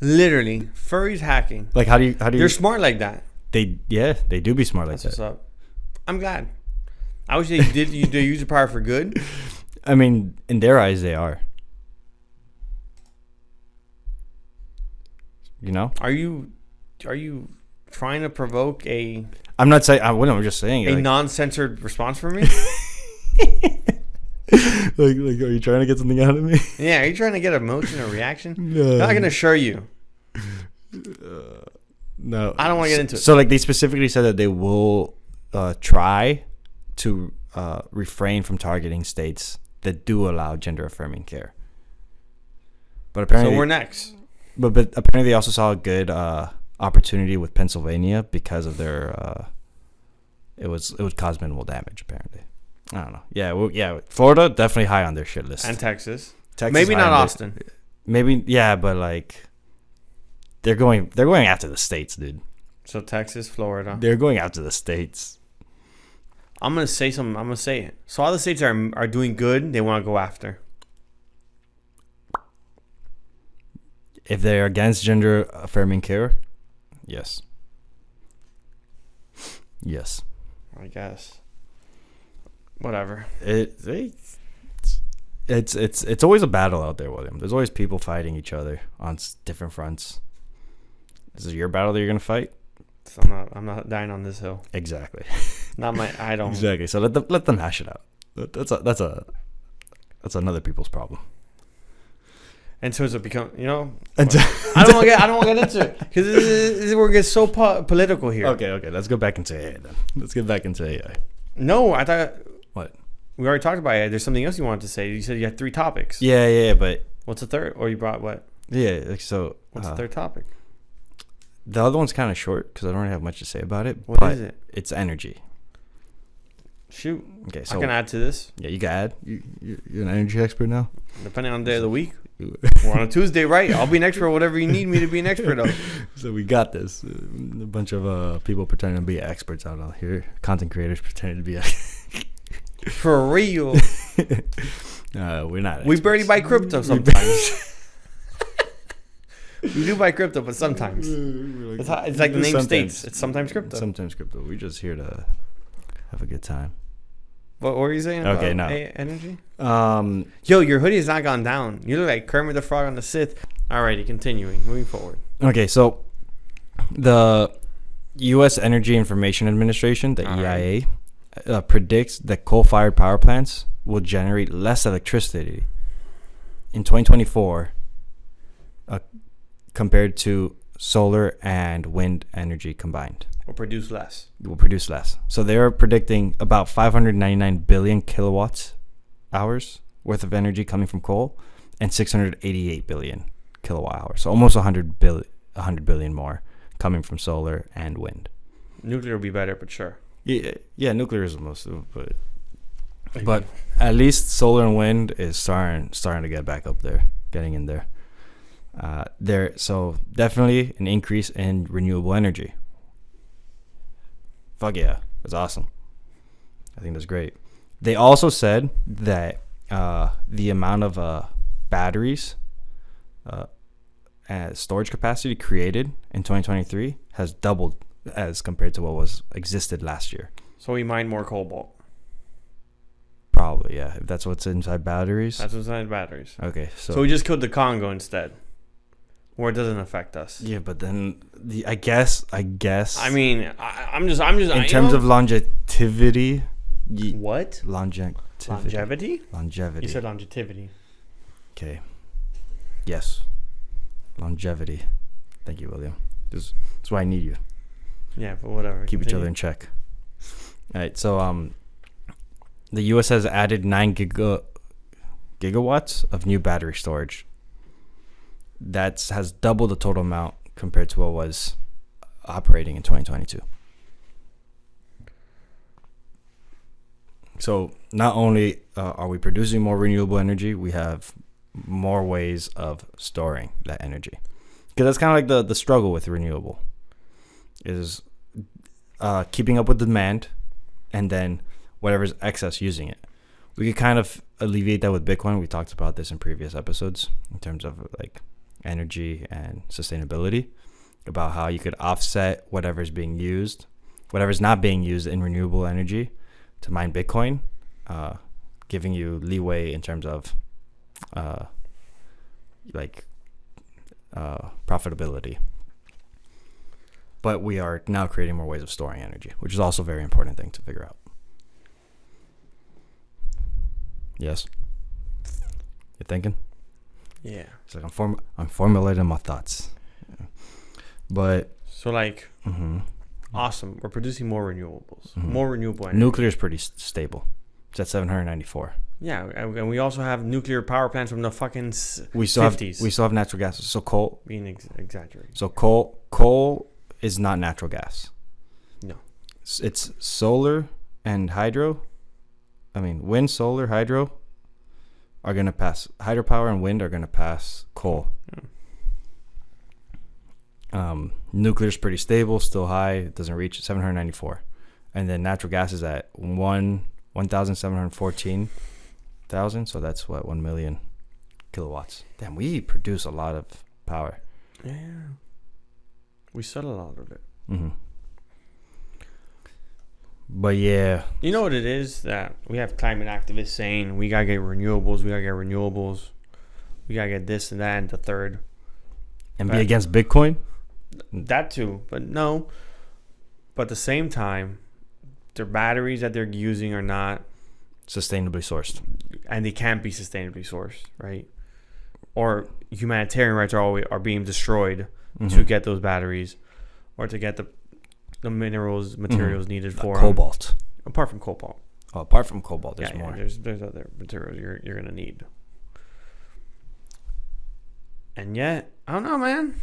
Literally, furries hacking. Like how do you? They're smart like that. They do be smart like That's that. what's up. I'm glad. I wish they use the power for good. I mean, in their eyes, they are. You know? Are you trying to provoke a? I'm not saying. I'm just saying. A non-censored response from me. like, are you trying to get something out of me? Yeah, are you trying to get emotion or reaction? No. I can assure you. No. I don't want to get into it. So, like, they specifically said that they will try to refrain from targeting states that do allow gender-affirming care. But apparently, so we're next. But apparently, they also saw a good opportunity with Pennsylvania because of their. It would cause minimal damage. Apparently. I don't know. Yeah, Florida definitely high on their shit list. And Texas. Texas Maybe not Austin. Maybe but like they're going after the states, dude. So Texas, Florida. They're going after the states. I'm gonna say something. I'm gonna say it. So all the states are doing good. They want to go after. If they're against gender affirming care, yes. Yes. I guess. Whatever. It's always a battle out there, William. There's always people fighting each other on different fronts. Is it your battle that you're gonna fight? So I'm not dying on this hill. Exactly. I don't. Exactly. So let them hash it out. That's another people's problem. And so it's become, I don't want to get into it because this is where it gets so political here. Okay. Let's go back into AI then. Let's get back into AI. No, I thought. What? We already talked about it. There's something else you wanted to say. You said you had 3 topics. Yeah, but what's the third? Or you brought what? Yeah, so what's the third topic? The other one's kind of short because I don't really have much to say about it. What is it? It's energy. Shoot. Okay, so I can add to this. Yeah, you can add. You're an energy expert now. Depending on the day of the week. We're on a Tuesday, right? I'll be an expert whatever you need me to be an expert of. So we got this. A bunch of people pretending to be experts out here. Content creators pretending to be For real. We're not. We barely buy crypto sometimes. We do buy crypto, but sometimes. It's like the name states. It's sometimes crypto. Sometimes crypto. We're just here to have a good time. What were you saying? Okay, about no. Energy? Yo, your hoodie has not gone down. You look like Kermit the Frog on the Sith. Alrighty, continuing. Moving forward. Okay, so the U.S. Energy Information Administration, the EIA, predicts that coal-fired power plants will generate less electricity in 2024 compared to solar and wind energy combined. Will produce less. So they're predicting about 599 billion kilowatts hours worth of energy coming from coal and 688 billion kilowatt hours. So almost 100 billion more coming from solar and wind. Nuclear would be better, but sure. Yeah, nuclear is the most, but at least solar and wind is starting to get back up there, getting in there. So definitely an increase in renewable energy. Fuck yeah, that's awesome. I think that's great. They also said that the amount of batteries storage capacity created in 2023 has doubled as compared to what was existed last year. So we mine more cobalt. Probably, yeah. If that's what's inside batteries. That's what's inside batteries. Okay, so we just killed the Congo instead, where it doesn't affect us. Yeah, but then I guess. I mean, I'm just. In terms of longevity. What? Longevity. You said longevity. Okay. Yes. Longevity. Thank you, William. That's why I need you. Yeah, but whatever. Keep each other in check. All right, so the U.S. has added 9 gigawatts of new battery storage. That has doubled the total amount compared to what was operating in 2022. So not only are we producing more renewable energy, we have more ways of storing that energy. Because that's kind of like the struggle with renewable is keeping up with demand and then whatever's excess using it. We could kind of alleviate that with Bitcoin. We talked about this in previous episodes in terms of like energy and sustainability, about how you could offset whatever's not being used in renewable energy to mine Bitcoin, giving you leeway in terms of profitability. But we are now creating more ways of storing energy, which is also a very important thing to figure out. Yes? You're thinking? Yeah. It's like I'm formulating my thoughts. Yeah. But so awesome. We're producing more renewables, more renewable energy. Nuclear is pretty stable. It's at 794. Yeah, and we also have nuclear power plants from the fucking 50s. We still have natural gas. So coal. Being exaggerated. So coal is not natural gas. No. It's solar and hydro. I mean, wind, solar, hydro are going to pass. Hydropower and wind are going to pass coal. Nuclear is pretty stable, still high. It doesn't reach 794. And then natural gas is at 1,714,000. So that's 1 million kilowatts. Damn, we produce a lot of power. Yeah. We sell a lot of it. Mm-hmm. But yeah. You know what it is? That we have climate activists saying we got to get renewables. We got to get this and that and the third. And be against Bitcoin? That too. But no. But at the same time, their batteries that they're using are not sustainably sourced. And they can't be sustainably sourced, right? Or humanitarian rights are being destroyed to get those batteries or to get the materials needed for cobalt. Apart from cobalt. Oh, apart from cobalt, there's more. There's other materials you're gonna need. And yet, I don't know, man.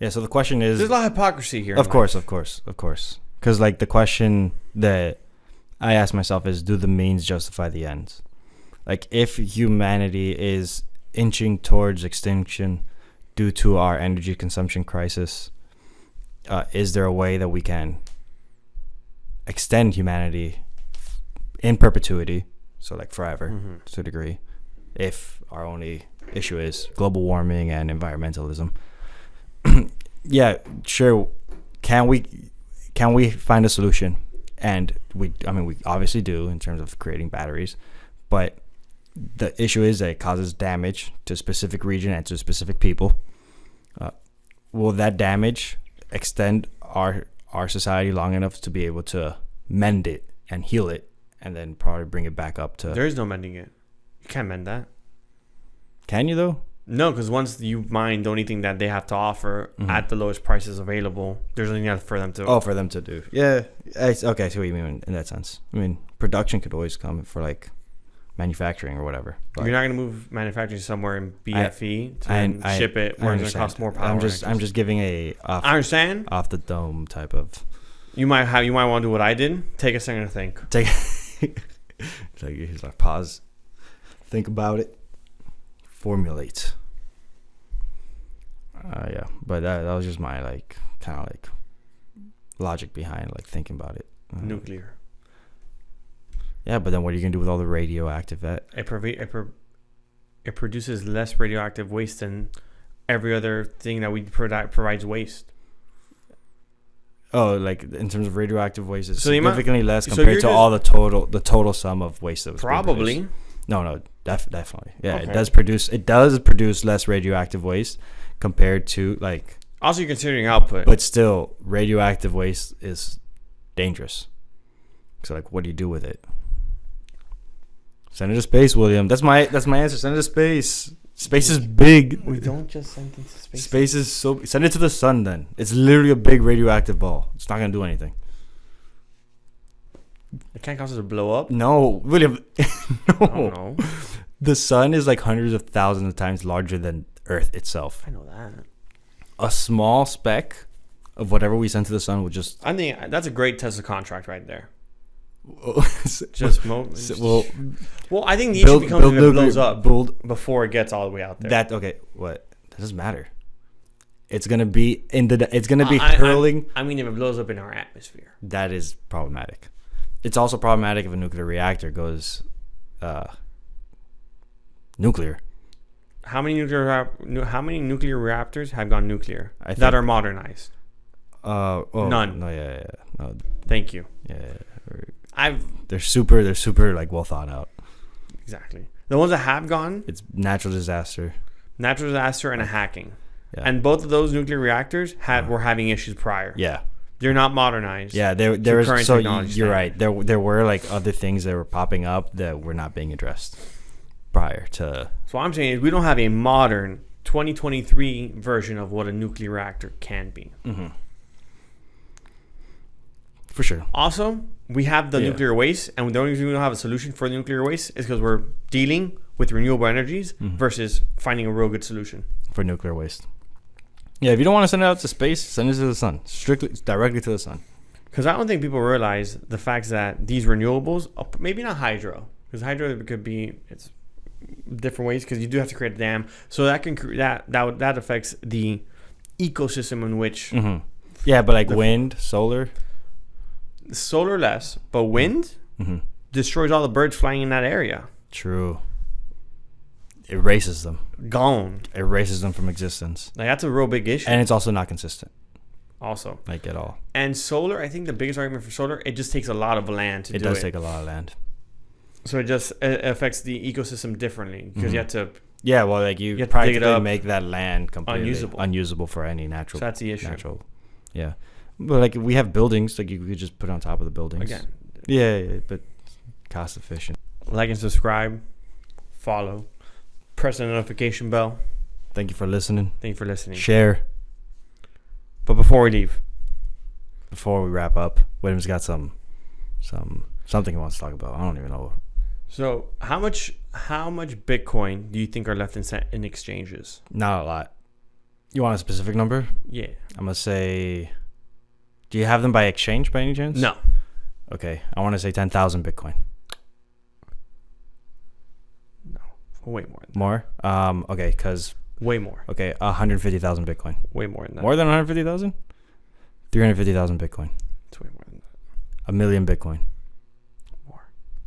Yeah. So the question is, there's a lot of hypocrisy here. of course. Because like the question that I ask myself is, do the means justify the ends? Like if humanity is inching towards extinction due to our energy consumption crisis, is there a way that we can extend humanity in perpetuity, so like forever, to a degree, if our only issue is global warming and environmentalism? Yeah, sure. Can we find a solution? And we obviously do in terms of creating batteries, but the issue is that it causes damage to a specific region and to specific people. Will that damage extend our society long enough to be able to mend it and heal it, and then probably bring it back up to? There is no mending it. You can't mend that. Can you though? No, because once you mine the only thing that they have to offer at the lowest prices available, there's nothing else for them to. Oh, for them to do. Yeah. Okay, I see what you mean in that sense. I mean, production could always come for like manufacturing or whatever. You're not going to move manufacturing somewhere in BFE to ship it where it's going to cost more power. I'm just giving I understand. Off the dome type of. You might want to do what I did. Take a second to think. He's like, pause. Think about it. Formulate. Yeah, but that was just my like kind of like logic behind like thinking about it. Nuclear. Yeah, but then what are you gonna do with all the radioactive? It produces less radioactive waste than every other thing that we provides waste. Oh, like in terms of radioactive waste, it's so significantly less compared to all the total sum of waste that was probably. No, definitely. Yeah, okay. It does produce less radioactive waste compared to like. Also, you're considering output, but still, radioactive waste is dangerous. So, like, what do you do with it? Send it to space, William. That's my answer. Send it to space. Space is big. We don't just send things to space. Space is so. Send it to the sun. Then it's literally a big radioactive ball. It's not gonna do anything. It can't cause it to blow up. No, William. No. I don't know. The sun is like hundreds of thousands of times larger than Earth itself. I know that. A small speck of whatever we send to the sun will just. I think that's a great Tesla contract right there. Well, I think the issue becomes if it blows up before it gets all the way out there. What? That doesn't matter. It's gonna be hurling. I mean, if it blows up in our atmosphere, that is problematic. It's also problematic if a nuclear reactor goes nuclear. How many nuclear reactors have gone nuclear that are modernized? None. No, yeah. No. Thank you. Yeah. They're super like well thought out. Exactly. The ones that have gone, it's natural disaster and a hacking. Yeah. And both of those nuclear reactors were having issues prior. Yeah. They're not modernized. Yeah, there was. So you're right. There were like other things that were popping up that were not being addressed prior to. So what I'm saying is we don't have a modern 2023 version of what a nuclear reactor can be. Mm-hmm. For sure. Also, we have the nuclear waste, and the only reason we don't have a solution for the nuclear waste is because we're dealing with renewable energies versus finding a real good solution for nuclear waste. Yeah, if you don't want to send it out to space, send it to the sun. Directly to the sun. Because I don't think people realize the fact that these renewables, maybe not hydro, because hydro could be it's different ways because you do have to create a dam, so that can that affects the ecosystem in which. Mm-hmm. Yeah, but like wind, solar less, but wind destroys all the birds flying in that area. True. Erases them. Gone. Erases them from existence. Like that's a real big issue. And it's also not consistent. Also. Like at all. And solar, I think the biggest argument for solar, it just takes a lot of land to do it. It does take a lot of land. So it affects the ecosystem differently because you have to. Yeah, well, like you practically make that land completely unusable for any natural. So that's the issue. Yeah, but like we have buildings, like you could just put on top of the buildings. Again. Yeah, but cost efficient. Like and subscribe, follow, press the notification bell. Thank you for listening. Share. But before we wrap up, William's got something he wants to talk about. I don't even know. So how much Bitcoin do you think are left in exchanges? Not a lot. You want a specific number? Yeah. I'm gonna say. Do you have them by exchange by any chance? No. Okay, I want to say 10,000 Bitcoin. No. Way more. More? Okay, because. Way more. Okay, 150,000 Bitcoin. Way more than that. More than 150,000? 350,000 Bitcoin. It's way more than that. 1 million Bitcoin.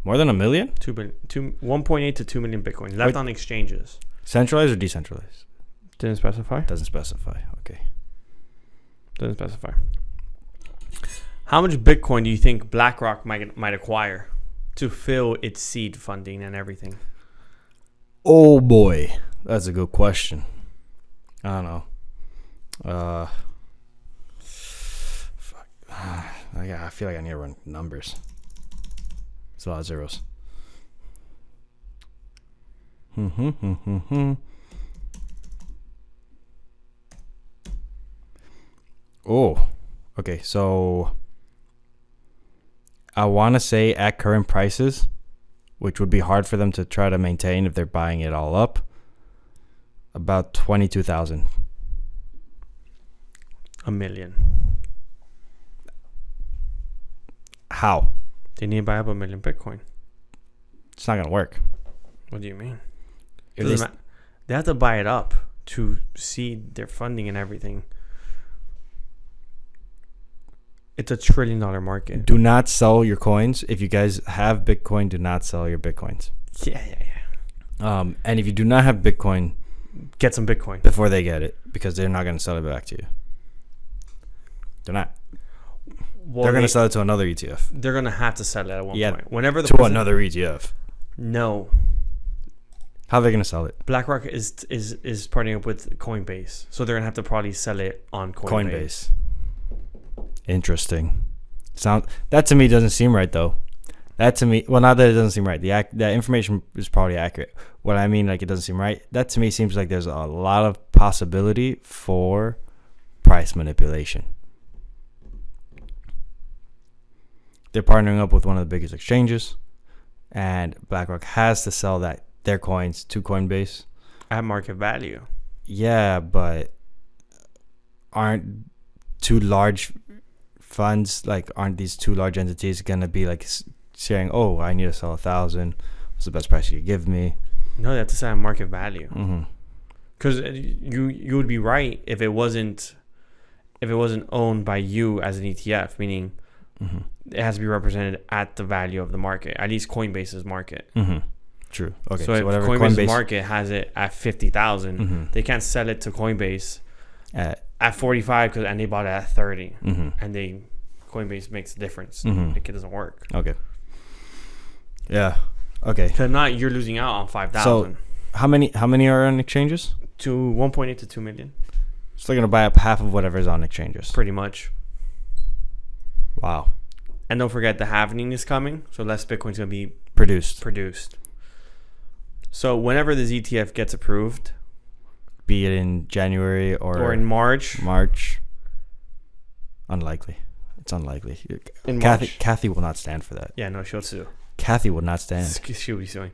More than 1 million? 1.8 to 2 million Bitcoin left on exchanges. Centralized or decentralized? Didn't specify. Doesn't specify. Okay. Doesn't specify. How much Bitcoin do you think BlackRock might acquire to fill its seed funding and everything? Oh boy, that's a good question. I don't know. Fuck. I feel like I need to run numbers. It's a lot of zeros. Oh, okay. So I want to say at current prices, which would be hard for them to try to maintain if they're buying it all up, about 22,000. 1 million. How? They need to buy up 1 million Bitcoin. It's not gonna work. What do you mean? If They have to buy it up to seed their funding and everything. It's $1 trillion market. Do not sell your coins. If you guys have Bitcoin, do not sell your Bitcoins. Yeah. And if you do not have Bitcoin, Get some Bitcoin. before they get it, because they're not going to sell it back to you. They're not. Well, they're going to sell it to another ETF. They're going to have to sell it at one Yeah, point. Whenever the to another ETF. No. How are they going to sell it? BlackRock is partnering up with Coinbase. So they're going to have to probably sell it on Coinbase. Interesting. That to me doesn't seem right though. That to me, well, not that it doesn't seem right. The information is probably accurate. What I mean, like, it doesn't seem right. That to me seems like there's a lot of possibility for price manipulation. They're partnering up with one of the biggest exchanges, and BlackRock has to sell their coins to Coinbase At market value. Yeah, but aren't two large funds, like, aren't these two large entities gonna be like saying, "Oh, I need to sell 1,000. What's the best price you could give me?" No, they have to sell at market value. Mm-hmm. Because you would be right if it wasn't owned by you as an ETF, meaning Mm-hmm. it has to be represented at the value of the market, at least Coinbase's market. Mm-hmm. True. Okay. So if whatever Coinbase's market has it at 50,000, mm-hmm. they can't sell it to Coinbase at 45 and they bought it at 30, mm-hmm. and Coinbase makes a difference. Mm-hmm. Like, it doesn't work. Okay. Yeah. Okay. Because not you're losing out on 5,000. So how many are on exchanges? To 1.8 to 2 million, So they're gonna buy up half of whatever's on exchanges. pretty much. Wow. And don't forget, the halving is coming, so less Bitcoin's gonna be Produced. So whenever this ETF gets approved, Be it in January or in March, unlikely. It's unlikely. in March. Kathy will not stand for that. Yeah, no, she'll sue. Kathy will not stand. She'll be suing.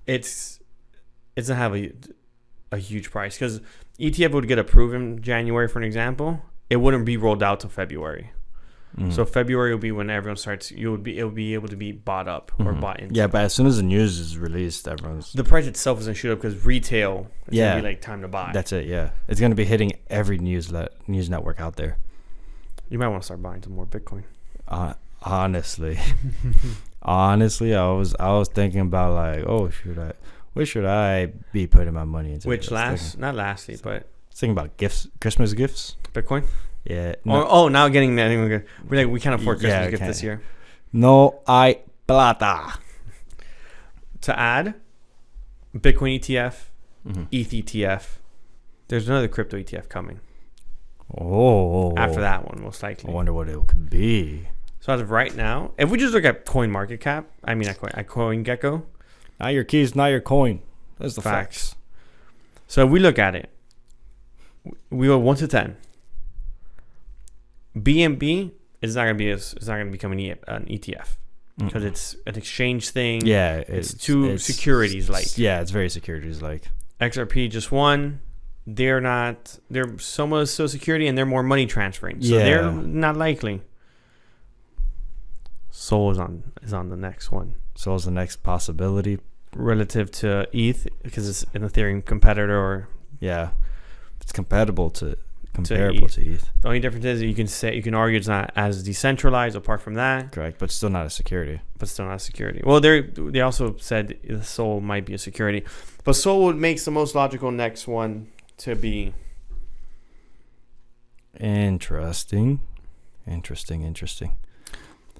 It's gonna have a huge price, because ETF would get approved in January, for an example. It wouldn't be rolled out till February. Mm. So February will be when everyone starts. It will be able to be bought up or Mhm. bought into. Yeah, but as soon as the news is released, everyone's. The price itself is gonna shoot up because retail. It's Yeah. gonna be like time to buy. That's it. Yeah, it's gonna be hitting every news network out there. You might want to start buying some more Bitcoin. Honestly, I was thinking about, like, oh, where should I be putting my money into? Which I was not lastly, but I was thinking about gifts, Christmas gifts. Bitcoin. Yeah. Now getting that. We're like, we can't afford Christmas Yeah, gift can't. this year. No hay plata. To add, Bitcoin ETF, Mm-hmm. ETH ETF. There's another crypto ETF coming Oh. after that one, most likely. I wonder what it could be. So as of right now, if we just look at CoinMarketCap, at CoinGecko, Not your keys, not your coin. That's the Facts. facts. so if we look at it, we go 1 to 10. BNB is not gonna become an ETF because it's an exchange thing. Yeah, it's two securities like. Yeah, it's very securities like. XRP just 1, they're somewhat Social Security and they're more money transferring. So Yeah. they're not likely. Sol is on the next one. Sol is the next possibility. Relative to ETH, because it's an Ethereum competitor, or Yeah. It's comparable to ETH. The only difference is you can argue it's not as decentralized apart from that. Correct, but still not a security. Well, they also said Sol might be a security, but Sol would makes the most logical next one to be. Interesting.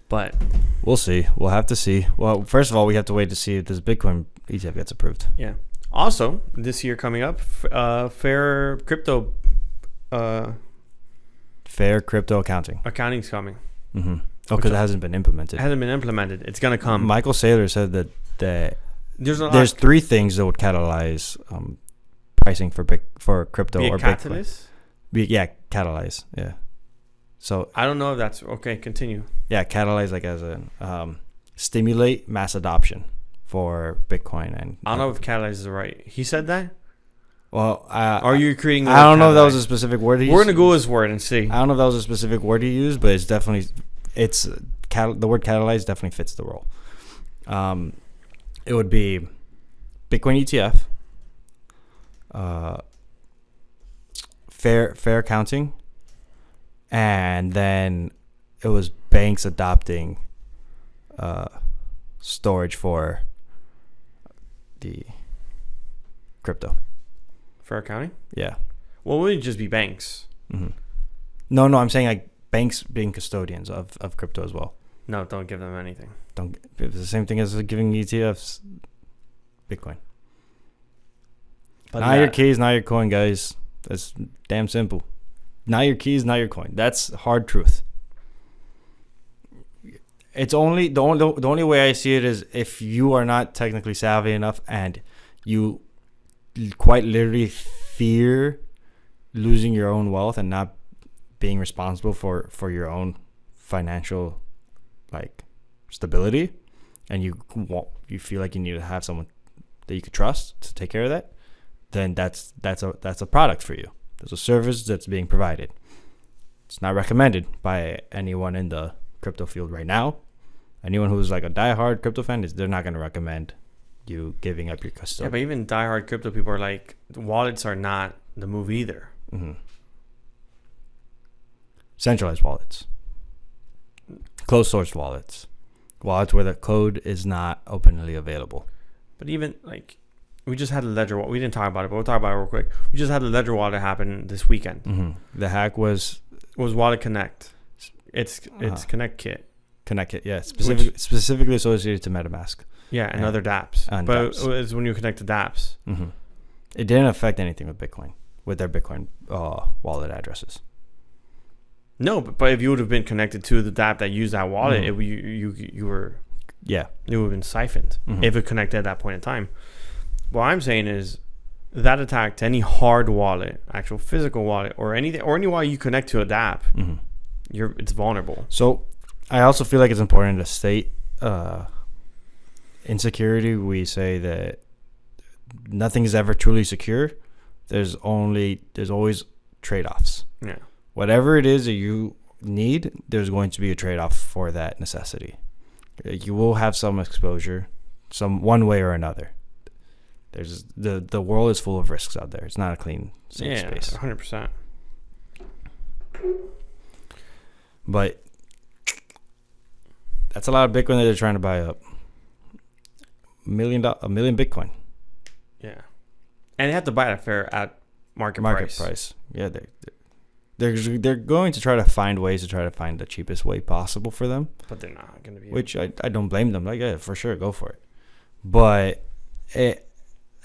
But we'll see. We'll have to see. Well, first of all, we have to wait to see if this Bitcoin ETF gets approved. Yeah. Also, this year coming up, Fair Crypto Accounting. Accounting's coming. Mm-hmm. Oh, because it hasn't been implemented. It hasn't been implemented. It's gonna come. Michael Saylor said that there's three things that would catalyze pricing for crypto or catalyst? Bitcoin. Catalyze. Yeah. So I don't know if that's okay. Continue. Yeah, catalyze like as a stimulate mass adoption for Bitcoin and. I don't know if catalyze is right. He said that. Well, are you creating? I don't know if that was a specific word he used. We're gonna go his word and see. I don't know if that was a specific word he used, but the word catalyze definitely fits the role. It would be Bitcoin ETF, fair accounting, and then it was banks adopting storage for the crypto. For accounting? Yeah. Well, it would just be banks. Mm-hmm. No, I'm saying like banks being custodians of crypto as well. No, don't give them anything. It's the same thing as giving ETFs Bitcoin. But not your keys, not your coin, guys. That's damn simple. Not your keys, not your coin. That's hard truth. It's only the only way I see it is if you are not technically savvy enough and you quite literally fear losing your own wealth and not being responsible for your own financial like stability, and you feel like you need to have someone that you could trust to take care of that, then that's a product for you. There's a service that's being provided. It's not recommended by anyone in the crypto field right now. Anyone who's like a diehard crypto fan they're not going to recommend you giving up your custody. Yeah, but even diehard crypto people are like, wallets are not the move either. Mm-hmm. Centralized wallets, closed source wallets where the code is not openly available. But even like, we just had a Ledger. We didn't talk about it, but we'll talk about it real quick. We just had a Ledger wallet happen this weekend. Mm-hmm. The hack was Wallet Connect. It's ConnectKit. ConnectKit, yeah, specifically associated to MetaMask. Yeah, and other dApps. But dApps. It's when you connect to dApps. Mm-hmm. It didn't affect anything with Bitcoin, with their Bitcoin wallet addresses. No, but if you would have been connected to the dApp that used that wallet, mm-hmm. you were. Yeah. It would have been siphoned if it connected at that point in time. What I'm saying is that attack to any hard wallet, actual physical wallet, or anything, or any wallet you connect to a dApp, it's vulnerable. So I also feel like it's important to state in security, we say that nothing is ever truly secure. There's always trade-offs. Yeah. Whatever it is that you need, there's going to be a trade-off for that necessity. You will have some exposure, one way or another. There's the world is full of risks out there. It's not a clean, safe space. 100%. But that's a lot of Bitcoin that they're trying to buy up. $1 million Bitcoin. Yeah, and they have to buy it at market price. Yeah, they're going to try to find ways to try to find the cheapest way possible for them. But they're not going to be. Which I don't blame them. Like, yeah, for sure, go for it. But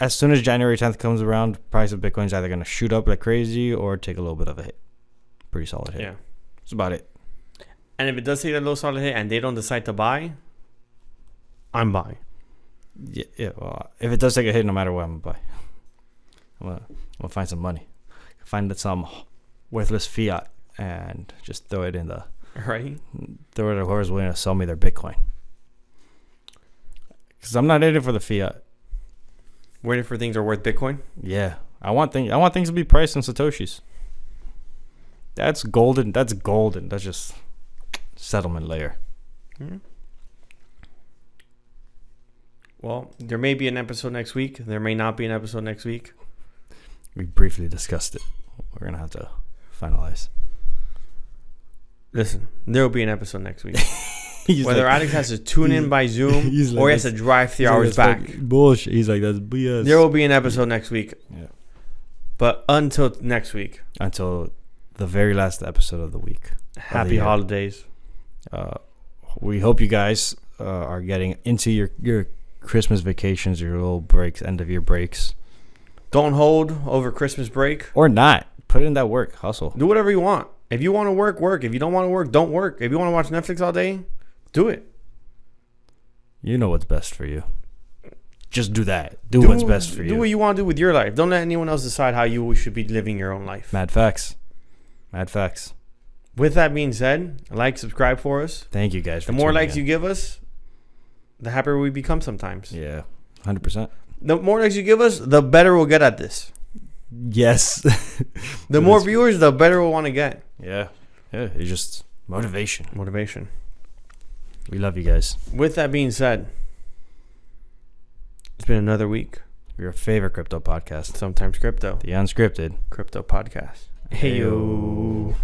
as soon as January 10th comes around, price of Bitcoin is either going to shoot up like crazy or take a little bit of a hit. Pretty solid hit. Yeah, that's about it. And if it does take a low solid hit and they don't decide to buy, I'm buying. Yeah. Well, if it does take a hit, no matter what, I'm gonna buy. I'm gonna find some money, find some worthless fiat, and just throw it in the right. Throw it at whoever's willing to sell me their Bitcoin. Because I'm not in it for the fiat. Waiting for things are worth Bitcoin. Yeah, I want things to be priced in Satoshis. That's golden. That's golden. That's just settlement layer. Mm-hmm. Well, there may be an episode next week. There may not be an episode next week. We briefly discussed it. We're gonna have to finalize. Listen, there will be an episode next week. like, Whether Alex has to tune in by Zoom like, or he has to drive 3 hours back. Bullshit. He's like, that's BS. There will be an episode next week. Yeah. But until next week. Until the very last episode of the week. Happy holidays. We hope you guys are getting into your Christmas vacations, your little breaks, end of year breaks. Don't hold over Christmas break. Or not. Put in that work. Hustle. Do whatever you want. If you want to work, work. If you don't want to work, don't work. If you want to watch Netflix all day, do it. You know what's best for you. Just do that. Do what's best for you. Do what you want to do with your life. Don't let anyone else decide how you should be living your own life. Mad facts. Mad facts. With that being said, like, subscribe for us. Thank you guys for the more tuning likes in. you give us, the happier we become sometimes. Yeah, 100%. The more likes you give us, the better we'll get at this. Yes. The more viewers, the better we'll want to get. Yeah. Yeah. It's just motivation. Motivation. We love you guys. With that being said, it's been another week. Your favorite crypto podcast. Sometimes Crypto. The Unscripted Crypto Podcast. Hey, yo.